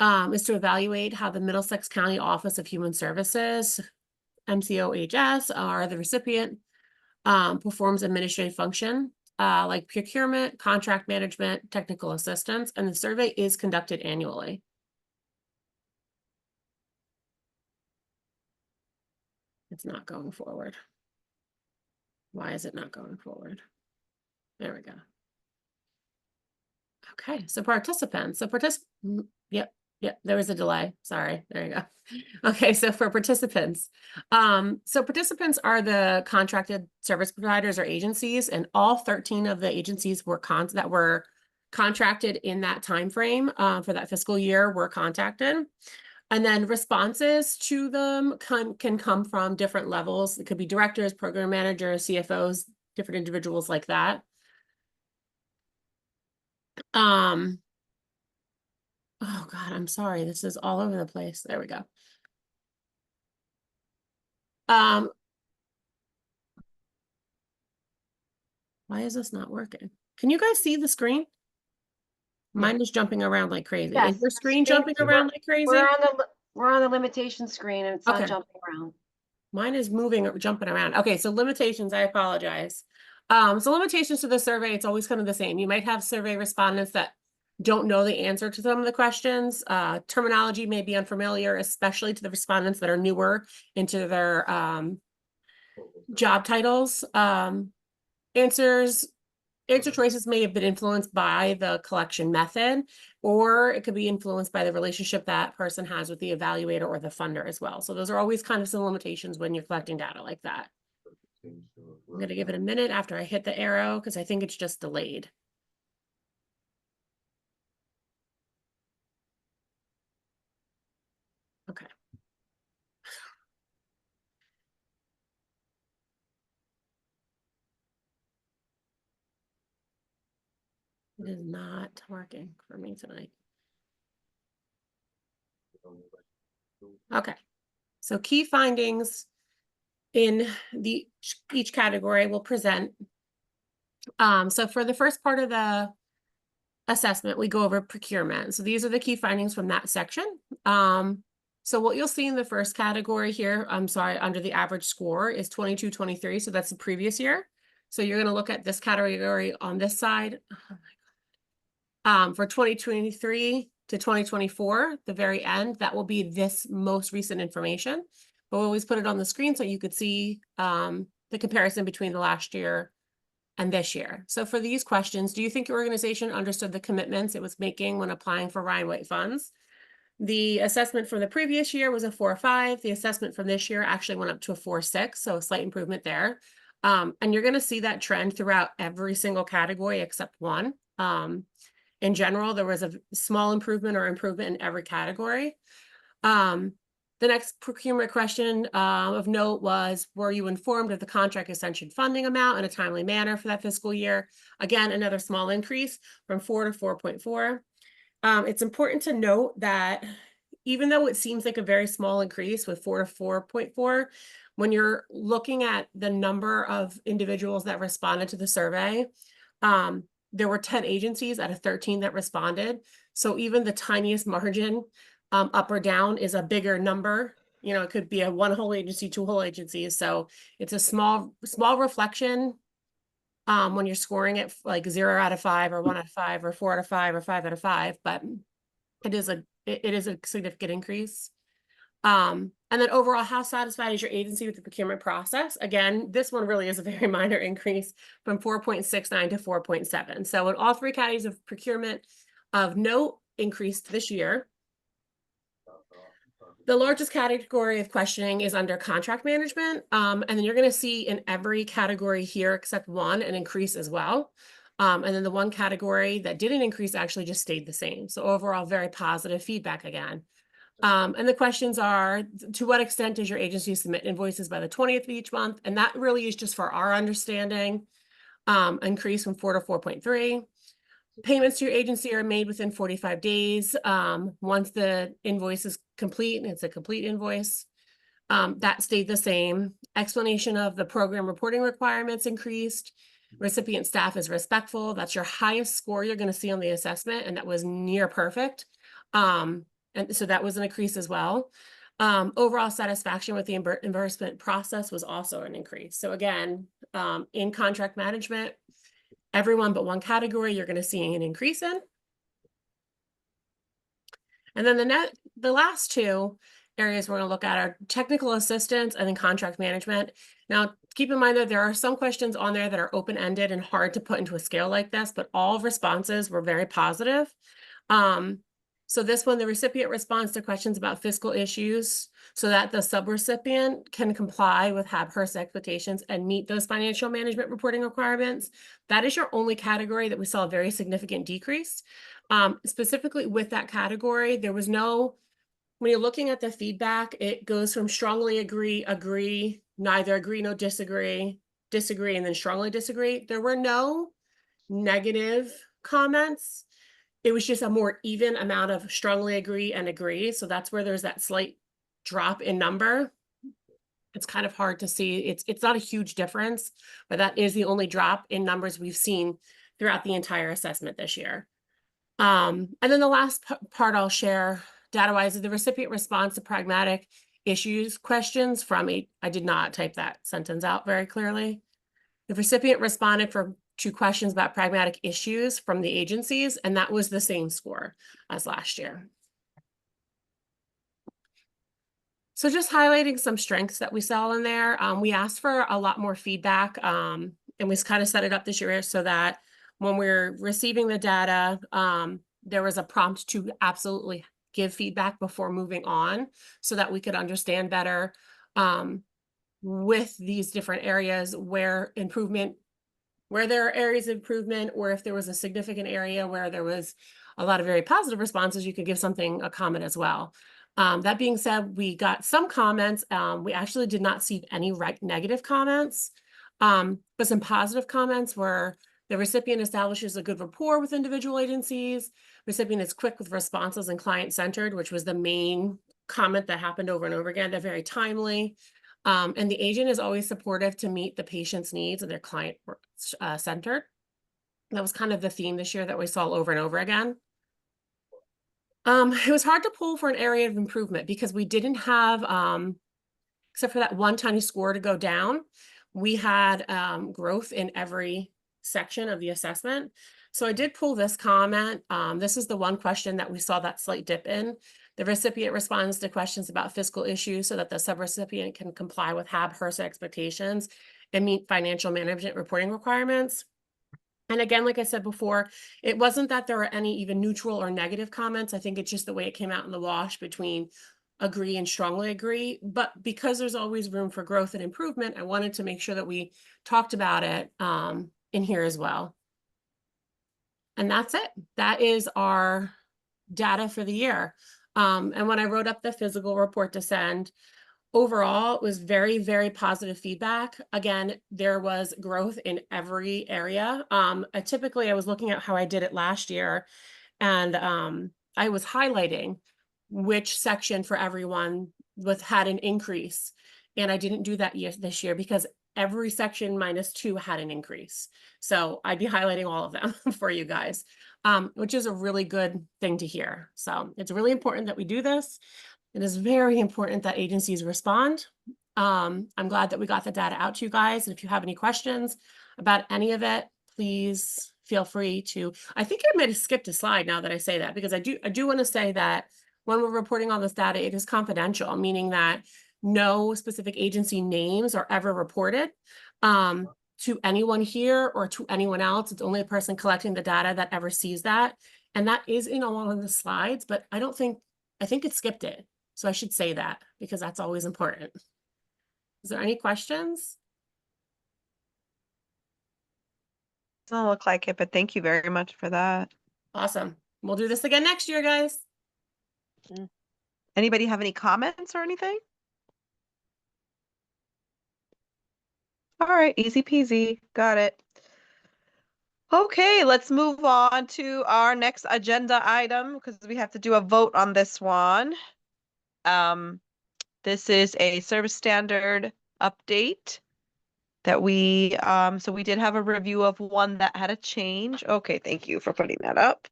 is to evaluate how the Middlesex County Office of Human Services MCOHS are the recipient, performs administrative function, like procurement, contract management, technical assistance, and the survey is conducted annually. It's not going forward. Why is it not going forward? There we go. Okay, so participants, yep, there was a delay. Sorry, there you go. Okay, so for participants, so participants are the contracted service providers or agencies, and all 13 of the agencies that were contracted in that time frame for that fiscal year were contacted. And then responses to them can come from different levels. It could be directors, program managers, CFOs, different individuals like that. Oh God, I'm sorry. This is all over the place. There we go. Why is this not working? Can you guys see the screen? Mine is jumping around like crazy. Yes, Is your screen jumping around like crazy? We're on the limitation screen and it's not jumping around. Mine is moving or jumping around. Okay, so limitations, I apologize. So limitations to the survey, it's always kind of the same. You might have survey respondents that don't know the answer to some of the questions. Terminology may be unfamiliar, especially to the respondents that are newer into their job titles. Answer choices may have been influenced by the collection method, or it could be influenced by the relationship that person has with the evaluator or the funder as well. So those are always kind of some limitations when you're collecting data like that. I'm going to give it a minute after I hit the arrow because I think it's just delayed. Okay. It is not working for me tonight. Okay, so key findings in each category will present. So for the first part of the assessment, we go over procurement. So these are the key findings from that section. So what you'll see in the first category here, under the average score is 22-23. So that's the previous year. So you're going to look at this category on this side. For 2023 to 2024, the very end, that will be this most recent information. But we'll always put it on the screen so you could see the comparison between the last year and this year. So for these questions, do you think your organization understood the commitments it was making when applying for Ryan White funds? The assessment from the previous year was a 4.5. The assessment from this year actually went up to a 4.6, so a slight improvement there. And you're going to see that trend throughout every single category except one. In general, there was a small improvement or improvement in every category. The next procurement question of note was, were you informed of the contract extension funding amount in a timely manner for that fiscal year? Again, another small increase from 4 to 4.4. It's important to note that even though it seems like a very small increase with 4 to 4.4, when you're looking at the number of individuals that responded to the survey, there were 10 agencies out of 13 that responded. So even the tiniest margin up or down is a bigger number. You know, it could be a one whole agency, two whole agencies. So it's a small reflection when you're scoring it like 0 out of 5 or 1 out of 5 or 4 out of 5 or 5 out of 5, but it is a significant increase. And then overall, how satisfied is your agency with the procurement process? Again, this one really is a very minor increase from 4.69 to 4.7. So in all three categories of procurement of note increased this year. The largest category of questioning is under contract management. And then you're going to see in every category here, except one, an increase as well. And then the one category that didn't increase actually just stayed the same. So overall, very positive feedback again. And the questions are, to what extent does your agency submit invoices by the 20th of each month? And that really is just for our understanding, increase from 4 to 4.3. Payments to your agency are made within 45 days. Once the invoice is complete, and it's a complete invoice, that stayed the same. Explanation of the program reporting requirements increased. Recipient staff is respectful. That's your highest score you're going to see on the assessment, and that was near perfect. And so that was an increase as well. Overall satisfaction with the reimbursement process was also an increase. So again, in contract management, everyone but one category, you're going to see an increase in. And then the last two areas we're going to look at are technical assistance and then contract management. Now, keep in mind that there are some questions on there that are open-ended and hard to put into a scale like this, but all responses were very positive. So this one, the recipient responds to questions about fiscal issues so that the subrecipient can comply with HAB-HRSA expectations and meet those financial management reporting requirements. That is your only category that we saw a very significant decrease. Specifically with that category, there was no, when you're looking at the feedback, it goes from strongly agree, agree, neither agree, no disagree, disagree, and then strongly disagree. There were no negative comments. It was just a more even amount of strongly agree and agree. So that's where there's that slight drop in number. It's kind of hard to see. It's not a huge difference, but that is the only drop in numbers we've seen throughout the entire assessment this year. And then the last part I'll share data-wise is the recipient response to pragmatic issues questions from I did not type that sentence out very clearly. The recipient responded to questions about pragmatic issues from the agencies, and that was the same score as last year. So just highlighting some strengths that we saw in there. We asked for a lot more feedback, and we kind of set it up this year so that when we're receiving the data, there was a prompt to absolutely give feedback before moving on so that we could understand better with these different areas where there are areas of improvement, or if there was a significant area where there was a lot of very positive responses, you could give a comment as well. That being said, we got some comments. We actually did not see any negative comments, but some positive comments were the recipient establishes a good rapport with individual agencies. Recipient is quick with responses and client-centered, which was the main comment that happened over and over again. They're very timely. And the agent is always supportive to meet the patient's needs and their client-centered. That was kind of the theme this year that we saw over and over again. It was hard to pull for an area of improvement because we didn't have, except for that one tiny score to go down, we had growth in every section of the assessment. So I did pull this comment. This is the one question that we saw that slight dip in. The recipient responds to questions about fiscal issues so that the subrecipient can comply with HAB-HRSA expectations and meet financial management reporting requirements. And again, like I said before, it wasn't that there were any even neutral or negative comments. I think it's just the way it came out in the wash between agree and strongly agree. But because there's always room for growth and improvement, I wanted to make sure that we talked about it in here as well. And that's it. That is our data for the year. And when I wrote up the physical report to send, overall, it was very, very positive feedback. Again, there was growth in every area. Typically, I was looking at how I did it last year, and I was highlighting which section for everyone had an increase. And I didn't do that this year because every section -2 had an increase. So I'd be highlighting all of them for you guys, which is a really good thing to hear. So it's really important that we do this. It is very important that agencies respond. I'm glad that we got the data out to you guys. And if you have any questions about any of it, please feel free to. I think I might have skipped a slide now that I say that, because I do want to say that when we're reporting on this data, it is confidential, meaning that no specific agency names are ever reported to anyone here or to anyone else. It's only a person collecting the data that ever sees that. And that is in all of the slides, but I think it skipped it. So I should say that because that's always important. Is there any questions? Doesn't look like it, but thank you very much for that. Awesome. We'll do this again next year, guys. Anybody have any comments or anything? All right, easy peasy. Got it. Okay, let's move on to our next agenda item because we have to do a vote on this one. This is a service standard update that so we did have a review of one that had a change. Okay, thank you for putting that up.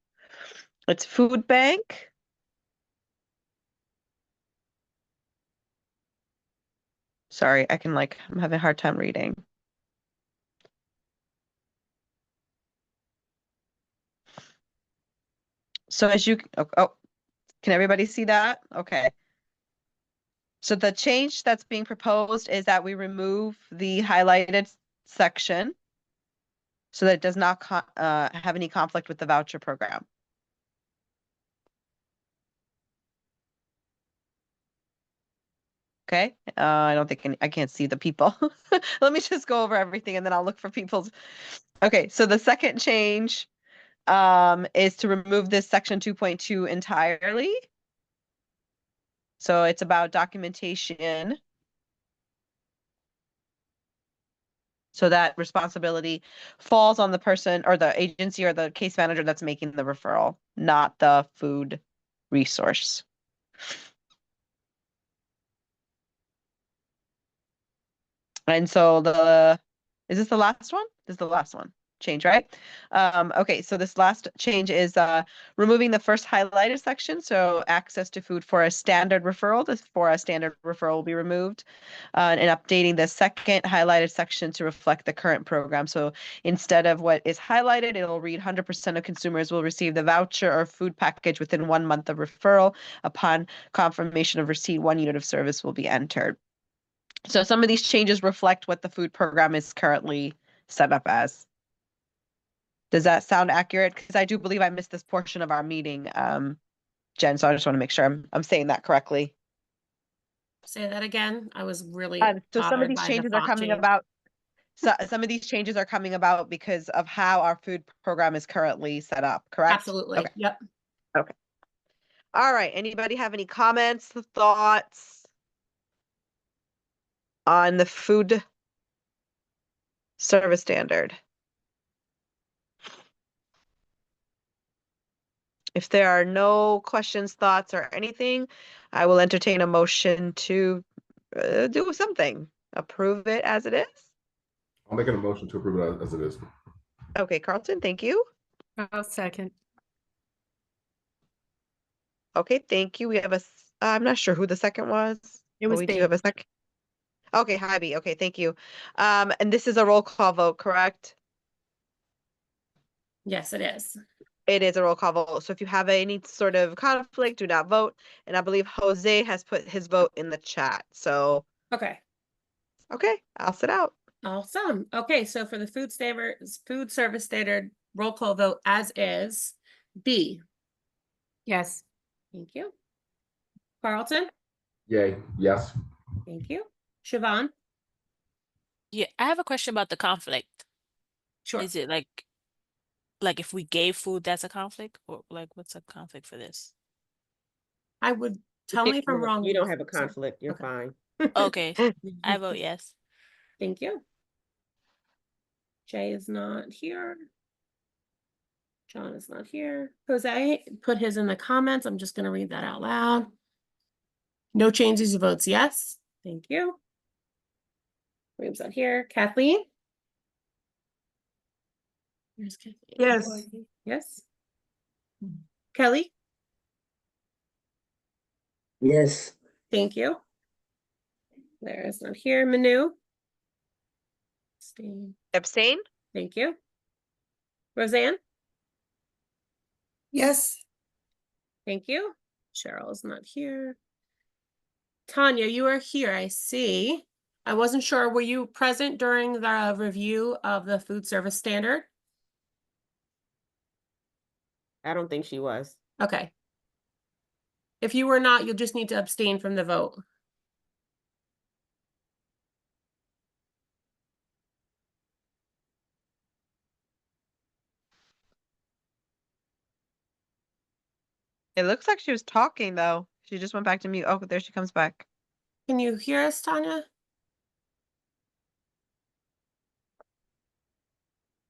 It's food bank. Sorry, I'm having a hard time reading. So can everybody see that? Okay. So the change that's being proposed is that we remove the highlighted section so that it does not have any conflict with the voucher program. Okay, I don't think I can't see the people. Let me just go over everything and then I'll look for people's. Okay, so the second change is to remove this section 2.2 entirely. So it's about documentation. So that responsibility falls on the person or the agency or the case manager that's making the referral, not the food resource. And so is this the last one? This is the last one change, right? Okay, so this last change is removing the first highlighted section. So access to food for a standard referral. This for a standard referral will be removed, and updating the second highlighted section to reflect the current program. So instead of what is highlighted, it'll read 100% of consumers will receive the voucher or food package within 1 month of referral. Upon confirmation of receipt, 1 unit of service will be entered. So some of these changes reflect what the food program is currently set up as. Does that sound accurate? Because I do believe I missed this portion of our meeting, Jen, so I just want to make sure I'm saying that correctly. Say that again. I was really So some of bothered these by the changes are font coming change. about. So some of these changes are coming about because of how our food program is currently set up, correct? Absolutely. Okay. Yep. Okay. All right. Anybody have any comments, thoughts on the food service standard? If there are no questions, thoughts, or anything, I will entertain a motion to do something. Approve it as it is. I'll make a motion to approve it as it is. Okay, Carlton, thank you. I'll second. Okay, thank you. We have I'm not sure who the second was. It but was we do B. have a second. Okay, Hybe. Okay, thank you. And this is a roll call vote, correct? Yes, it is. It is a roll call vote. So if you have any sort of conflict, do not vote. And I believe Jose has put his vote in the chat. So, Okay. okay, I'll sit out. Awesome. Okay, so for the food service standard roll call vote as is, B. Yes. Thank you. Carlton. Yay, yes. Thank you. Siobhan. Yeah, I have a question about the conflict. Sure. Is it like if we gave food, that's a conflict, or like what's a conflict for this? I would tell me if I'm wrong. You don't have a sir. conflict. You're Okay. fine. Okay, I vote yes. Thank you. Jay is not here. John is not here. Jose put his in the comments. I'm just going to read that out loud. No changes. He votes yes. Thank you. William's not here. Kathleen? Where's Kathleen? Yes. Yes. Kelly? Yes. Thank you. There is not here. Manu? Abstain? Thank you. Roseanne? Yes. Thank you. Cheryl is not here. Tanya, you are here, I see. I wasn't sure, were you present during the review of the food service standard? I don't think she was. Okay. If you were not, you'll just need to abstain from the vote. It looks like she was talking though. She just went back to mute. Oh, there she comes back. Can you hear us, Tanya?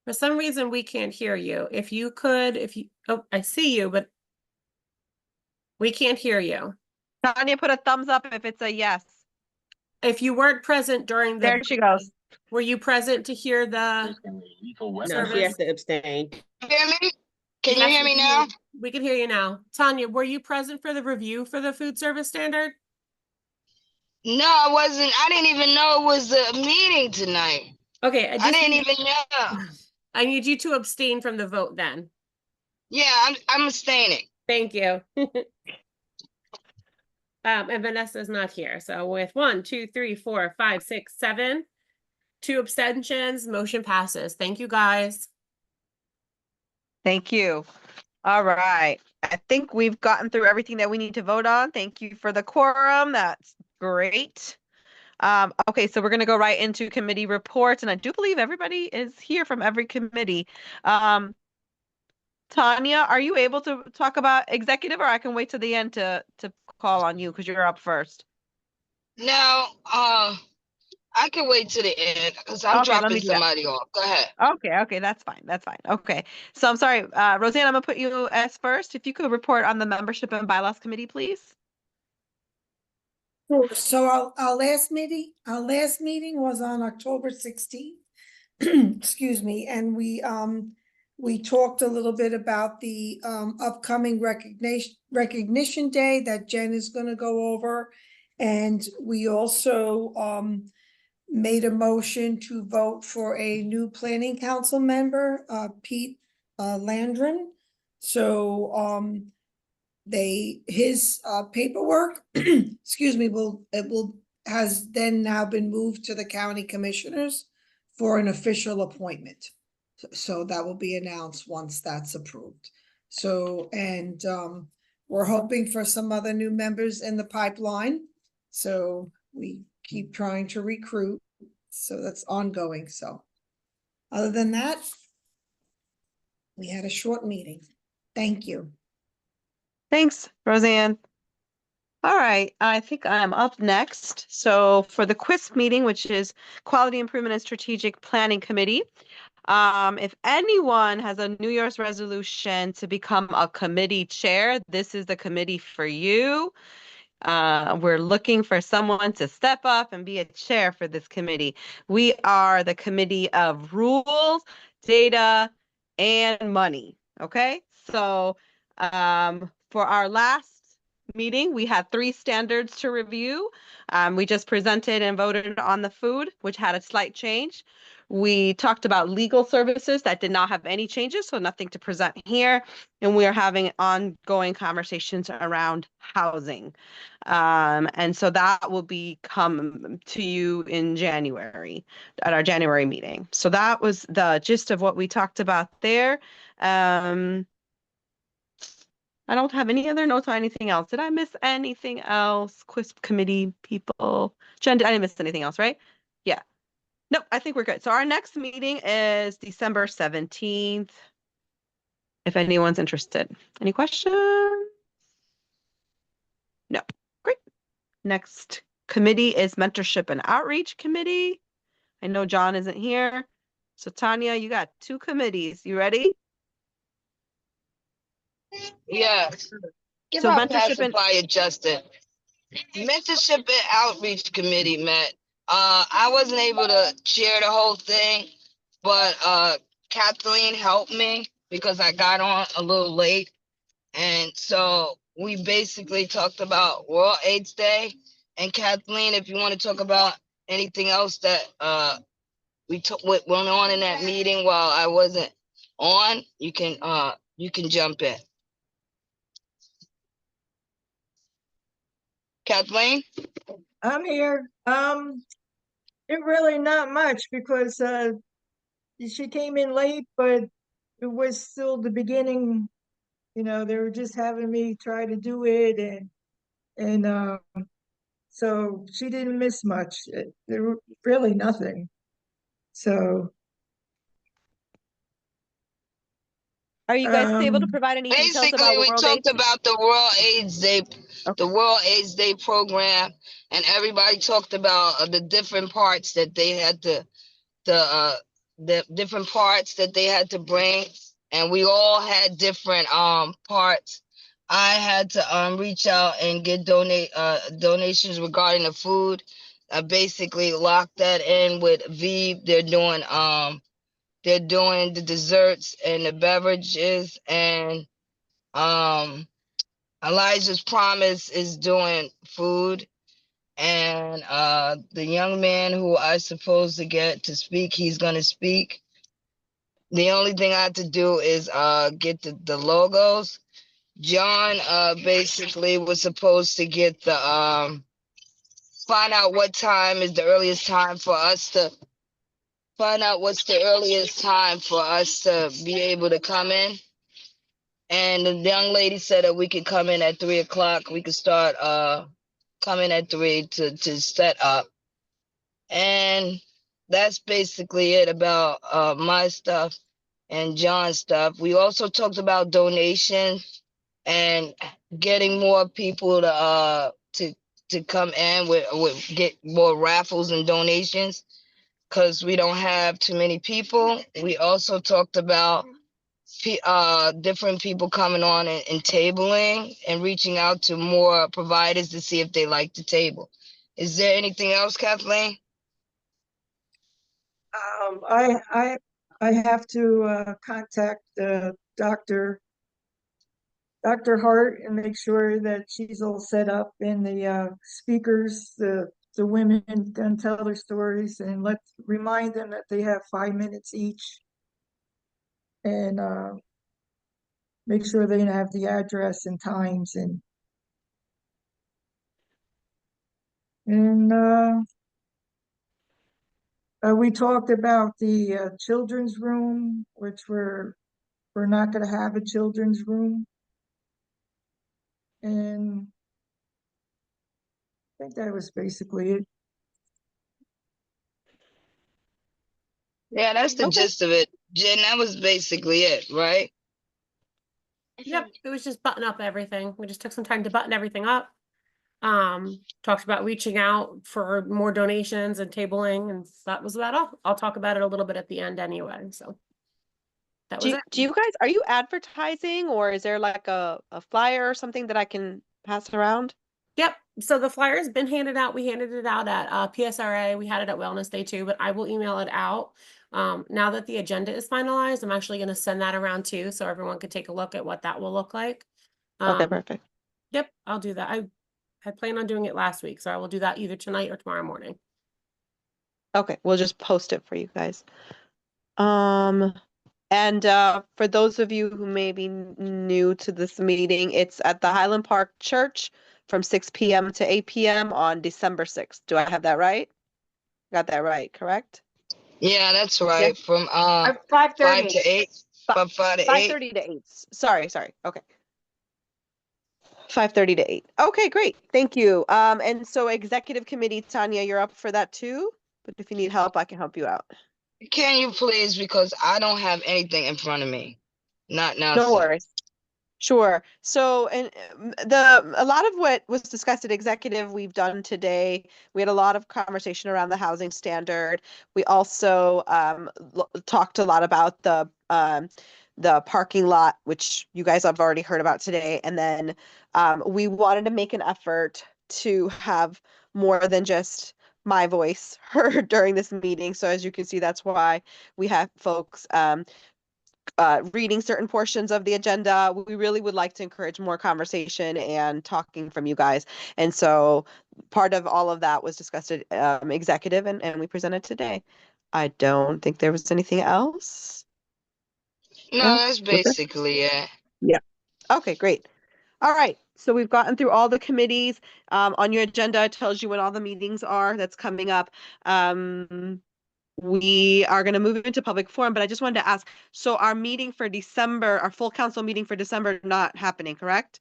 For some reason, we can't hear you. If you could, oh, I see you, but we can't hear you. Tanya, put a thumbs up if it's a yes. If you weren't present during the. There she goes. Were you present to hear the No, she has to abstain. Hear me? Can you Yes, hear me now? We can hear you now. Tanya, were you present for the review for the food service standard? No, I wasn't. I didn't even know it was a meeting tonight. Okay, I didn't even know. I need you to abstain from the vote then. Yeah, I'm abstaining. Thank you. And Vanessa's not here. So with 1, 2, 3, 4, 5, 6, 7, 2 abstentions, motion passes. Thank you guys. Thank you. All right. I think we've gotten through everything that we need to vote on. Thank you for the quorum. That's great. Okay, so we're going to go right into committee reports, and I do believe everybody is here from every committee. Tanya, are you able to talk about executive, or I can wait to the end to call on you because you're up first? Now, I can wait to the end because I'm Okay, let dropping me do that. somebody off. Go ahead. Okay, that's fine. That's fine. Okay. So I'm sorry, Roseanne, I'm gonna put you as first. If you could report on the membership and bylaws committee, please. So our last meeting was on October 16th. Excuse me, and we talked a little bit about the upcoming recognition day that Jen is gonna go over. And we also made a motion to vote for a new planning council member, Pete Landron. So his paperwork, excuse me, has then now been moved to the county commissioners for an official appointment. So that will be announced once that's approved. So, and we're hoping for some other new members in the pipeline. So we keep trying to recruit. So that's ongoing. So other than that, we had a short meeting. Thank you. Thanks, Roseanne. All right, I think I'm up next. So for the QUISP meeting, which is Quality Improvement and Strategic Planning Committee, if anyone has a New Year's resolution to become a committee chair, this is the committee for you. We're looking for someone to step up and be a chair for this committee. We are the committee of rules, data, and money. Okay, so for our last meeting, we had 3 standards to review. We just presented and voted on the food, which had a slight change. We talked about legal services that did not have any changes, so nothing to present here. And we are having ongoing conversations around housing. And so that will be come to you in January at our January meeting. So that was the gist of what we talked about there. I don't have any other notes on anything else. Did I miss anything else? QUISP committee people. Jen, I didn't miss anything else, right? Yeah. Nope, I think we're good. So our next meeting is December 17th. If anyone's interested. Any questions? No. Great. Next committee is Mentorship and Outreach Committee. I know John isn't here. So Tanya, you got 2 committees. You ready? Yes. Give So our mentorship and pacifier, Justin. Mentorship and Outreach Committee met. I wasn't able to chair the whole thing, but Kathleen helped me because I got on a little late. And so we basically talked about World AIDS Day. And Kathleen, if you want to talk about anything else that what went on in that meeting while I wasn't on, you can jump in. Kathleen? I'm here. It really not much because she came in late, but it was still the beginning. You know, they were just having me try to do it, and so she didn't miss much. There were really nothing. So are you guys able to provide any details basically, about we World talked AIDS? about the World AIDS Day, the World AIDS Day program, and everybody talked about the different parts that they had the different parts that they had to bring, and we all had different parts. I had to reach out and get donations regarding the food. I basically locked that in with Veeb. They're doing the desserts and the beverages, and Elijah's Promise is doing food. And the young man who I supposed to get to speak, he's gonna speak. The only thing I have to do is get the logos. John basically was supposed to get the find out what time is the earliest time for us to find out what's the earliest time for us to be able to come in. And the young lady said that we could come in at 3 o'clock. We could start coming at 3 to set up. And that's basically it about my stuff and John's stuff. We also talked about donations and getting more people to come in with get more raffles and donations because we don't have too many people. We also talked about different people coming on and tabling and reaching out to more providers to see if they like the table. Is there anything else, Kathleen? I have to contact Dr. Hart and make sure that she's all set up and the speakers, the women can tell their stories, and let's remind them that they have 5 minutes each, and make sure they have the address and times, and we talked about the children's room, which we're not going to have a children's room. And I think that was basically it. Yeah, that's the gist of it. Jen, that was basically it, right? Yep, it was just button up everything. We just took some time to button everything up. Talked about reaching out for more donations and tabling, and that was about all. I'll talk about it a little bit at the end anyway. So that was it. Do you guys, are you advertising, or is there like a flyer or something that I can pass around? Yep. So the flyer's been handed out. We handed it out at PSRA. We had it at Wellness Day too, but I will email it out. Now that the agenda is finalized, I'm actually going to send that around too, so everyone could take a look at what that will look like. Okay, perfect. Yep, I'll do that. I had planned on doing it last week, so I will do that either tonight or tomorrow morning. Okay, we'll just post it for you guys. And for those of you who may be new to this meeting, it's at the Highland Park Church from 6 p.m. to 8 p.m. on December 6th. Do I have that right? Got that right, correct? Yeah, that's right. Yeah. From 5:30. 5 to 8. From 5 to 8. 5:30 to 8. Sorry. Okay. 5:30 to 8. Okay, great. Thank you. And so executive committee, Tanya, you're up for that too? But if you need help, I can help you out. Can you please? Because I don't have anything in front of me. Not now. No worries. Sure. So, and a lot of what was discussed at executive we've done today, we had a lot of conversation around the housing standard. We also talked a lot about the parking lot, which you guys have already heard about today. And then we wanted to make an effort to have more than just my voice heard during this meeting. So as you can see, that's why we have folks reading certain portions of the agenda. We really would like to encourage more conversation and talking from you guys. And so part of all of that was discussed at executive and we presented today. I don't think there was anything else. No, that's basically it. Yeah. Okay, great. All right. So we've gotten through all the committees. On your agenda, it tells you when all the meetings are that's coming up. We are going to move into public forum, but I just wanted to ask, so our meeting for December, our full council meeting for December, not happening, correct?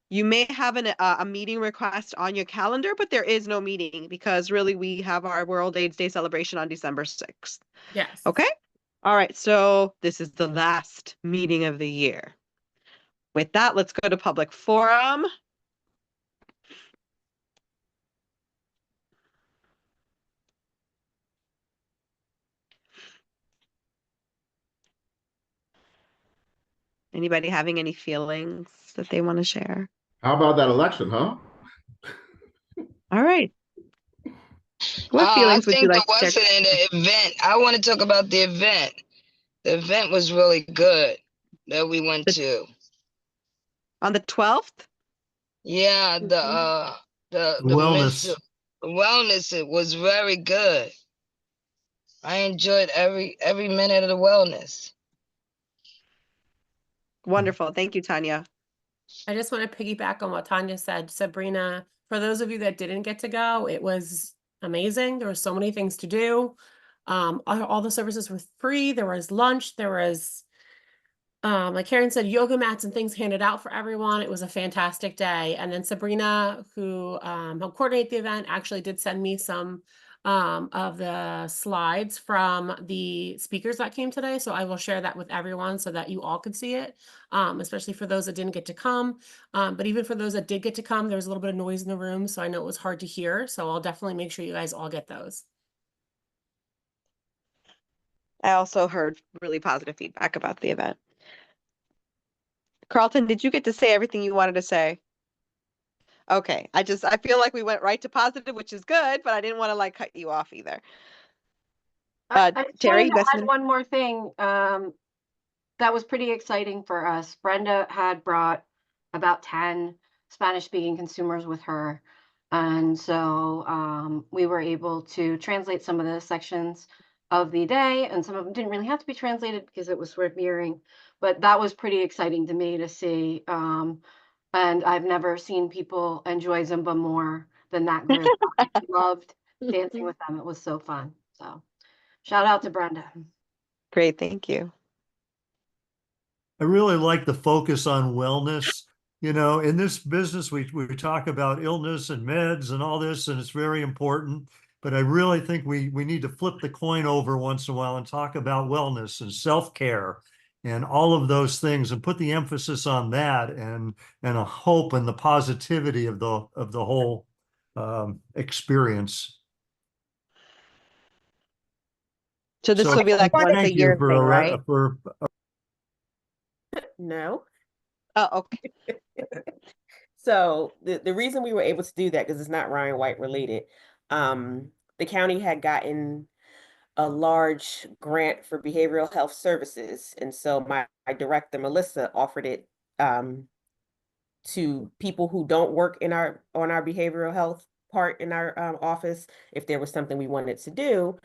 You may have a meeting request on your calendar, but there is no meeting because really we have our World AIDS Day celebration on December 6th. Yes. Okay. All right. So this is the last meeting of the year. With that, let's go to public forum. Anybody having any feelings that they want to share? How about that election, huh? All right. What feelings would you like to share? I think there wasn't an event. I want to talk about the event. The event was really good that we went to. On the 12th? Yeah, the mental Wellness. wellness. It was very good. I enjoyed every minute of the wellness. Wonderful. Thank you, Tanya. I just want to piggyback on what Tanya said. Sabrina, for those of you that didn't get to go, it was amazing. There were so many things to do. All the services were free. There was lunch. There was, like Karen said, yoga mats and things handed out for everyone. It was a fantastic day. And then Sabrina, who helped coordinate the event, actually did send me some of the slides from the speakers that came today. So I will share that with everyone so that you all could see it, especially for those that didn't get to come. But even for those that did get to come, there was a little bit of noise in the room, so I know it was hard to hear. So I'll definitely make sure you guys all get those. I also heard really positive feedback about the event. Carlton, did you get to say everything you wanted to say? Okay, I feel like we went right to positive, which is good, but I didn't want to like cut you off either. I just Terry, wanted you to got add something? one more thing. That was pretty exciting for us. Brenda had brought about 10 Spanish-speaking consumers with her. And so we were able to translate some of the sections of the day, and some of them didn't really have to be translated because it was sort of mirroring. But that was pretty exciting to me to see. And I've never seen people enjoy Zumba more than that group. I loved dancing with them. It was so fun. So shout out to Brenda. Great, thank you. I really like the focus on wellness. You know, in this business, we talk about illness and meds and all this, and it's very important. But I really think we need to flip the coin over once in a while and talk about wellness and self-care and all of those things, and put the emphasis on that, and a hope and the positivity of the whole experience. So this will be like once a thank you year thing, right? No. Oh, okay. So the reason we were able to do that, because it's not Ryan White related, the county had gotten a large grant for behavioral health services. And so my director, Melissa, offered it to people who don't work on our behavioral health part in our office, if there was something we wanted to do.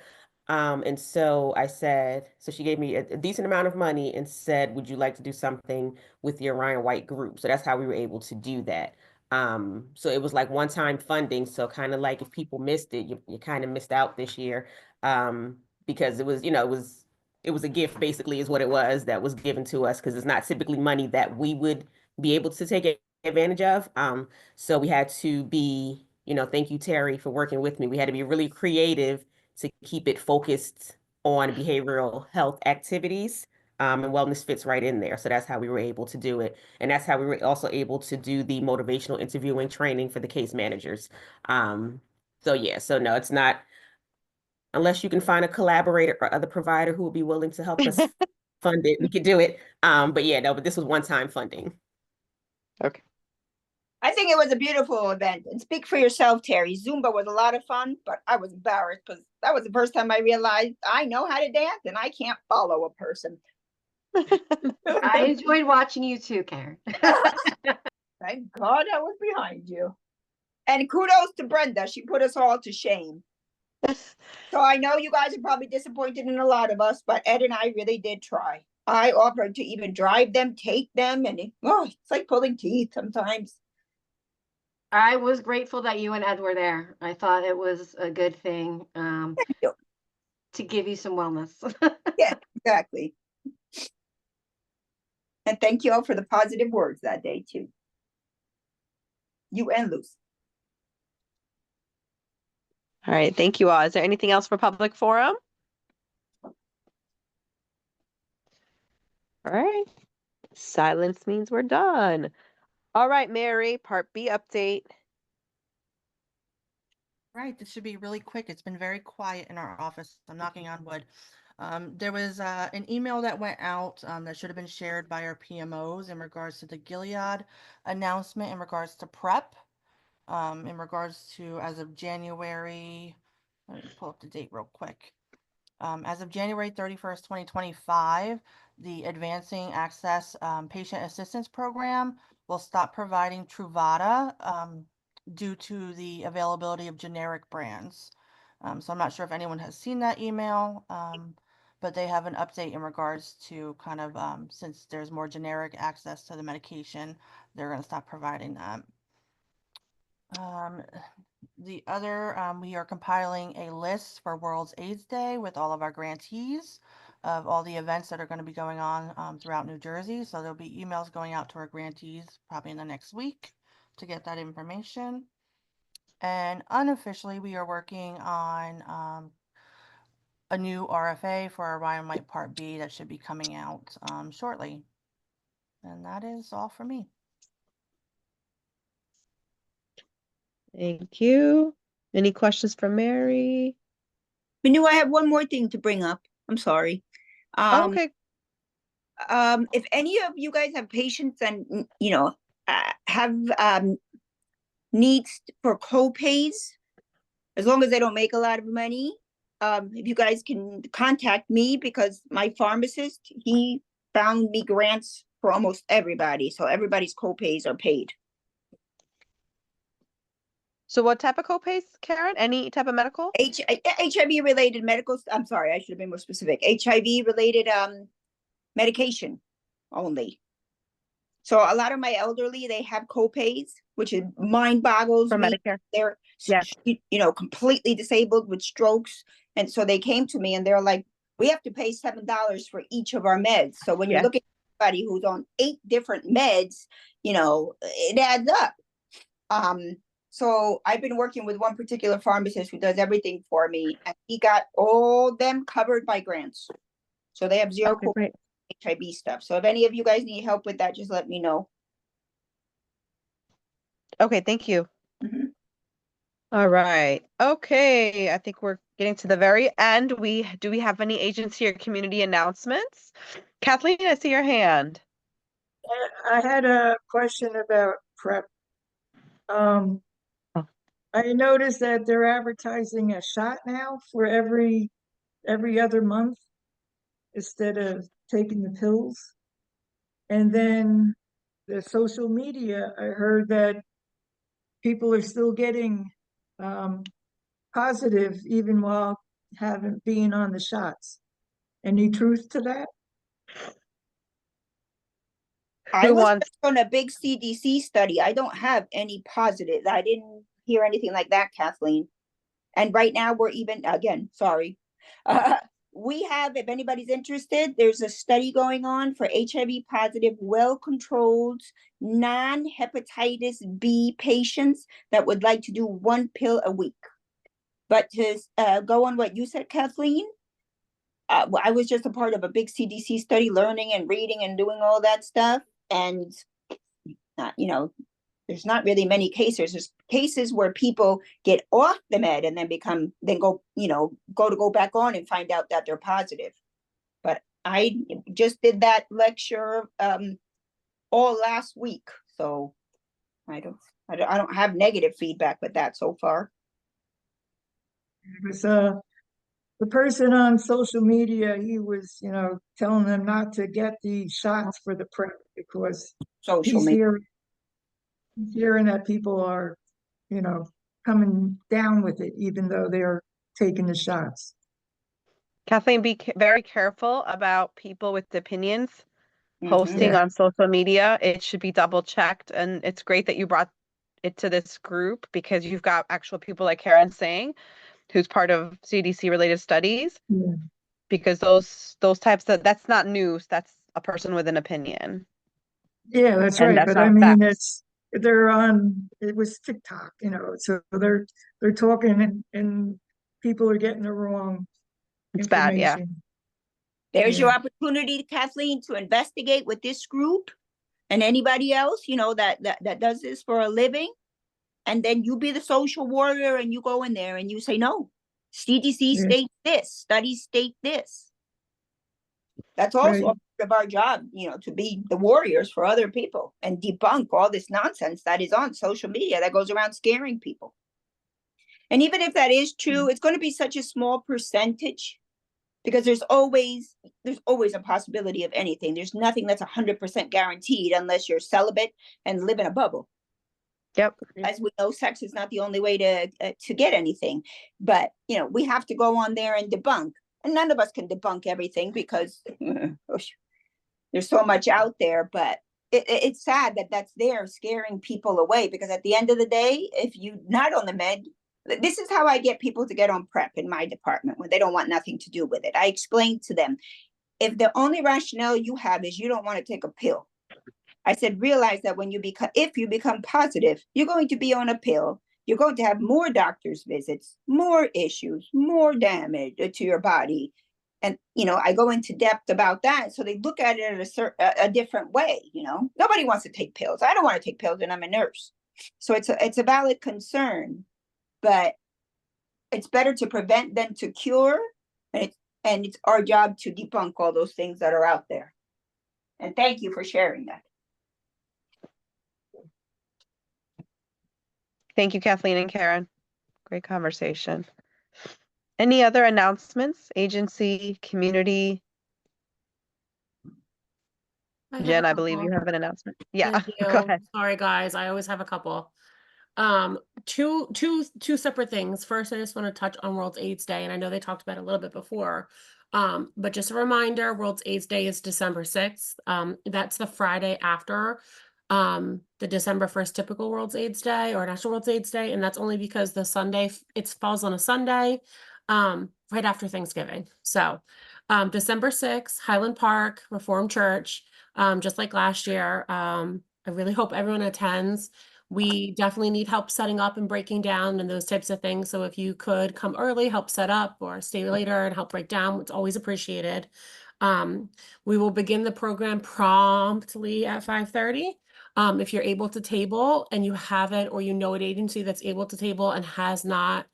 And so I said, so she gave me a decent amount of money and said, would you like to do something with the Orion White group? So that's how we were able to do that. So it was like one-time funding. So kind of like if people missed it, you kind of missed out this year. Because it was, you know, it was a gift basically is what it was that was given to us, because it's not typically money that we would be able to take advantage of. So we had to be, you know, thank you, Terry, for working with me. We had to be really creative to keep it focused on behavioral health activities. And wellness fits right in there. So that's how we were able to do it. And that's how we were also able to do the motivational interviewing training for the case managers. So yeah, so no, it's not, unless you can find a collaborator or other provider who will be willing to help us fund it, we could do it. But yeah, no, but this was one-time funding. Okay. I think it was a beautiful event. And speak for yourself, Terry. Zumba was a lot of fun, but I was embarrassed because that was the first time I realized I know how to dance and I can't follow a person. I enjoyed watching you too, Karen. Thank God I was behind you. And kudos to Brenda. She put us all to shame. So I know you guys are probably disappointed in a lot of us, but Ed and I really did try. I offered to even drive them, take them, and it's like pulling teeth sometimes. I was grateful that you and Ed were there. I thought it was a good thing to give you some wellness. Yeah, exactly. And thank you all for the positive words that day too. You and Luce. All right, thank you all. Is there anything else for public forum? All right. Silence means we're done. All right, Mary, Part B update. Right, this should be really quick. It's been very quiet in our office. I'm knocking on wood. There was an email that went out that should have been shared by our PMOs in regards to the Gilead announcement in regards to PrEP. In regards to, as of January, let me pull up the date real quick. As of January 31st, 2025, the Advancing Access Patient Assistance Program will stop providing Truvada due to the availability of generic brands. So I'm not sure if anyone has seen that email, but they have an update in regards to kind of, since there's more generic access to the medication, they're going to stop providing that. The other, we are compiling a list for World's AIDS Day with all of our grantees of all the events that are going to be going on throughout New Jersey. So there'll be emails going out to our grantees probably in the next week to get that information. And unofficially, we are working on a new RFA for our Ryan White Part B that should be coming out shortly. And that is all for me. Thank you. Any questions for Mary? Manu, I have one more thing to bring up. I'm sorry. Okay. If any of you guys have patients and, you know, have needs for co-pays, as long as they don't make a lot of money, if you guys can contact me, because my pharmacist, he found me grants for almost everybody. So everybody's co-pays are paid. So what type of co-pays, Karen? Any type of medical? HIV related medical, I'm sorry, I should have been more specific. HIV related medication only. So a lot of my elderly, they have co-pays, which is mind boggles For me. Medicare. They're, Yeah. you know, completely disabled with strokes. And so they came to me and they're like, we have to pay $7 for each of our meds. So when you're looking at somebody who's on 8 different meds, you know, it adds up. So I've been working with one particular pharmacist who does everything for me, and he got all them covered by grants. So they have zero HIV stuff. So if any of you guys need help with that, just let me know. Okay, thank you. All right. Okay, I think we're getting to the very end. Do we have any agency or community announcements? Kathleen, I see your hand. I had a question about PrEP. I noticed that they're advertising a shot now for every other month instead of taking the pills. And then the social media, I heard that people are still getting positive even while being on the shots. Any truth to that? I was on a big CDC study. I don't have any positives. I didn't hear anything like that, Kathleen. And right now we're even, again, sorry. We have, if anybody's interested, there's a study going on for HIV positive, well-controlled, non-hepatitis B patients that would like to do 1 pill a week. But to go on what you said, Kathleen, I was just a part of a big CDC study, learning and reading and doing all that stuff. And, you know, there's not really many cases. There's cases where people get off the med and then go back on and find out that they're positive. But I just did that lecture all last week. So I don't have negative feedback with that so far. It was the person on social media, he was, you know, telling them not to get the shots for the PrEP because he's hearing that people are, you know, coming down with it, even though they're taking the shots. Kathleen, be very careful about people with opinions posting on social media. It should be double checked. And it's great that you brought it to this group because you've got actual people like Karen saying, who's part of CDC related studies, because those types of, that's not news. That's a person with an opinion. Yeah, that's right. But I mean, they're on, it was TikTok, you know, so they're talking and people are getting the wrong information. Bad, yeah. There's your opportunity, Kathleen, to investigate with this group and anybody else, you know, that does this for a living. And then you be the social warrior and you go in there and you say, no, CDC states this, studies state this. That's also part of our job, you know, to be the warriors for other people and debunk all this nonsense that is on social media that goes around scaring people. And even if that is true, it's going to be such a small percentage because there's always a possibility of anything. There's nothing that's 100% guaranteed unless you're celibate and live in a bubble. Yep. As we know, sex is not the only way to get anything, but you know, we have to go on there and debunk, and none of us can debunk everything because there's so much out there. But it's sad that that's there scaring people away, because at the end of the day, if you're not on the med, this is how I get people to get on PrEP in my department when they don't want nothing to do with it. I explain to them, if the only rationale you have is you don't want to take a pill, I said, realize that when if you become positive, you're going to be on a pill. You're going to have more doctor's visits, more issues, more damage to your body. And, you know, I go into depth about that. So they look at it a different way. You know, nobody wants to take pills. I don't want to take pills, and I'm a nurse. So it's a valid concern, but it's better to prevent than to cure. And it's our job to debunk all those things that are out there. And thank you for sharing that. Thank you, Kathleen and Karen. Great conversation. Any other announcements? Agency, community? Jen, I believe you have an announcement. Yeah, Thank you. go ahead. Sorry, guys. I always have a couple. Two separate things. First, I just want to touch on World AIDS Day, and I know they talked about it a little bit before. But just a reminder, World AIDS Day is December 6th. That's the Friday after the December 1st typical World AIDS Day or National World AIDS Day, and that's only because the Sunday it falls on a Sunday right after Thanksgiving. So December 6th, Highland Park, Reformed Church, just like last year. I really hope everyone attends. We definitely need help setting up and breaking down and those types of things. So if you could come early, help set up, or stay later and help break down, it's always appreciated. We will begin the program promptly at 5:30. If you're able to table and you haven't, or you know an agency that's able to table and has not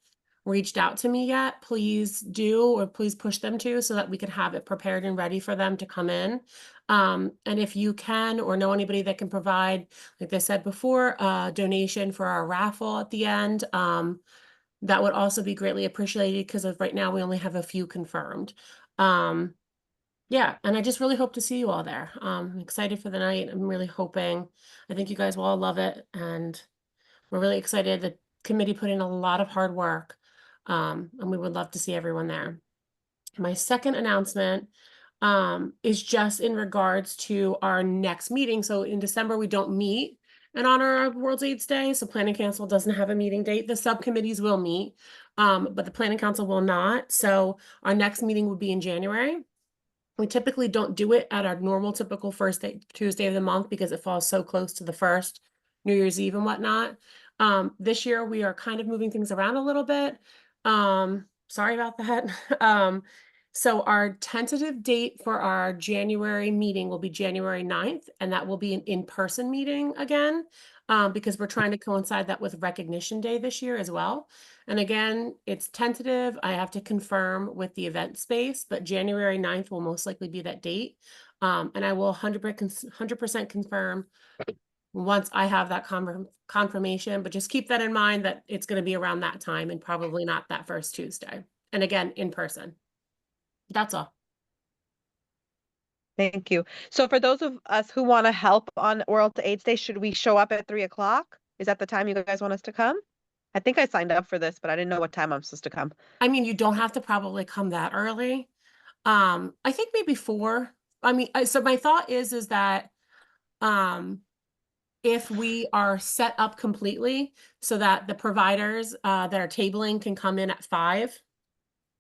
reached out to me yet, please do, or please push them to, so that we can have it prepared and ready for them to come in. And if you can, or know anybody that can provide, like I said before, a donation for our raffle at the end, that would also be greatly appreciated, because of right now we only have a few confirmed. Yeah, and I just really hope to see you all there. I'm excited for the night. I'm really hoping, I think you guys will all love it, and we're really excited. The committee put in a lot of hard work, and we would love to see everyone there. My second announcement is just in regards to our next meeting. So in December, we don't meet in honor of World AIDS Day. So Planning Council doesn't have a meeting date. The subcommittees will meet, but the Planning Council will not. So our next meeting would be in January. We typically don't do it at our normal typical first Tuesday of the month, because it falls so close to the first, New Year's Eve and whatnot. This year we are kind of moving things around a little bit. Sorry about that. So our tentative date for our January meeting will be January 9th, and that will be an in-person meeting again, because we're trying to coincide that with Recognition Day this year as well. And again, it's tentative. I have to confirm with the event space, but January 9th will most likely be that date. And I will 100% confirm once I have that confirmation, but just keep that in mind, that it's going to be around that time and probably not that first Tuesday. And again, in person. That's all. Thank you. So for those of us who want to help on World AIDS Day, should we show up at 3 o'clock? Is that the time you guys want us to come? I think I signed up for this, but I didn't know what time I'm supposed to come. I mean, you don't have to probably come that early. I think maybe 4. I mean, so my thought is that, if we are set up completely so that the providers that are tabling can come in at 5,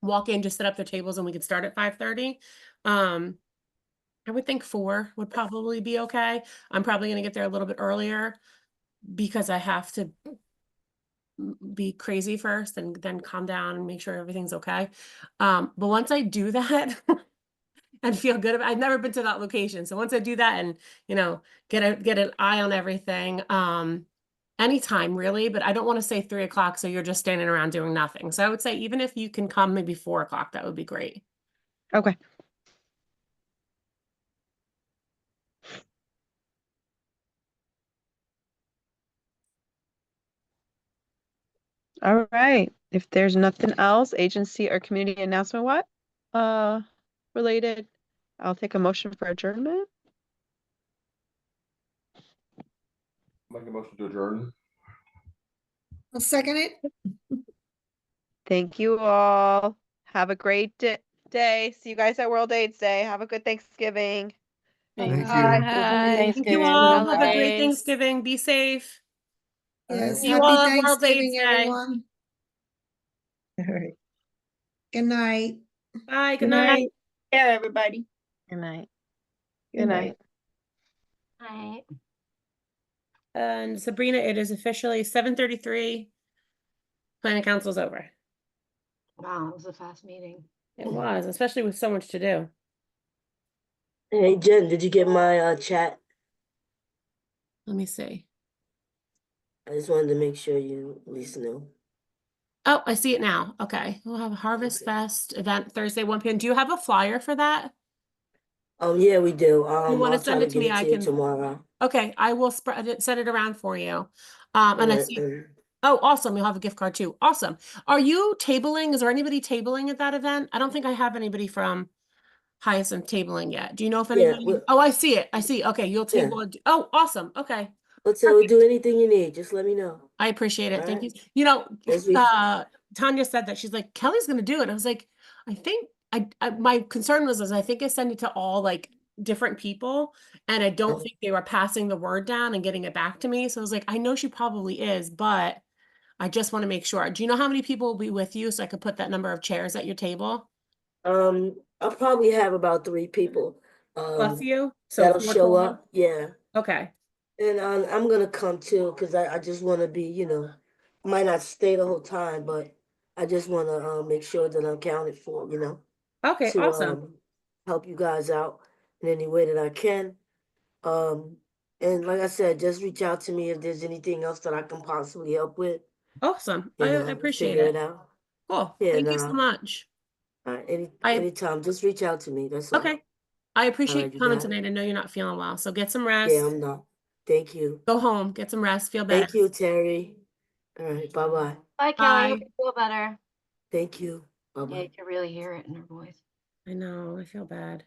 walk in, just set up their tables, and we can start at 5:30. I would think 4 would probably be okay. I'm probably going to get there a little bit earlier, because I have to be crazy first and then calm down and make sure everything's okay. But once I do that and feel good about, I've never been to that location. So once I do that and, you know, get an eye on everything, anytime really, but I don't want to say 3 o'clock so you're just standing around doing nothing. So I would say, even if you can come maybe 4 o'clock, that would be great. Okay. All right. If there's nothing else, agency or community announcement, related, I'll take a motion for adjournment. Make a motion to adjourn. I'll second it. Thank you all. Have a great day. See you guys at World AIDS Day. Have a good Thanksgiving. Thank you. Bye. Thank you all. Have a great Holidays. Thanksgiving. Be safe. Yes, See you happy all at World Thanksgiving, AIDS Day. everyone. All right. Good night. Bye. Good Good night. night. Yeah, everybody. Good night. Good night. Right. And Sabrina, it is officially 7:33. Planning council's over. Wow, it was a fast meeting. It was, especially with so much to do. Hey Jen, did you get my chat? Let me see. I just wanted to make sure you at least knew. Oh, I see it now. Okay. We'll have a Harvest Fest event Thursday, 1 p.m. Do you have a flyer for that? Yeah, we do. You want I'll to try send to it to get me? it I to you can. tomorrow. Okay, I will spread it, send it around for you. And I Alright, see. Oh, awesome. You'll have a gift card too. Awesome. Are you tabling? Is there anybody tabling at that event? I don't think I have anybody from Hyacinth tabling yet. Do you know if Yeah, anybody? Oh, I see it. I see. Okay, you'll Yeah. table it. Oh, awesome. Okay. Let's say we'll do anything you need. Just let me know. I appreciate it. Thank you. Alright. You know, Just reach- Tanya said that she's like, Kelly's gonna do it. I was like, I think my concern was I think I sent it to all like different people, and I don't think they were passing the word down and getting it back to me. So I was like, I know she probably is, but I just want to make sure. Do you know how many people will be with you so I could put that number of chairs at your table? I'll probably have about 3 people. Plus you? So That'll 4 show total? up. Yeah. Okay. And I'm gonna come too, because I just wanna be, might not stay the whole time, but I just wanna make sure that I'm counted for, Okay, to awesome. help you guys out in any way that I can. And like I said, just reach out to me if there's anything else that I can possibly help with. Awesome. I And appreciate figure it. it out. Cool. Yeah, Thank you so much. anytime, just reach out to me. That's all. Okay. I appreciate Alright, you you coming got it. tonight. I know you're not feeling well, so get some Yeah, rest. I'm not. Thank you. Go home, get some rest, feel better. Thank you, Terry. All right, bye-bye. Bye, Kelly. Hope Bye. you feel better. Thank you. Yeah, Bye-bye. you can really hear it in her voice. I know, I feel bad.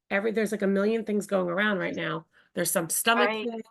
There's like a million things going around right now. There's some stomach Right. things,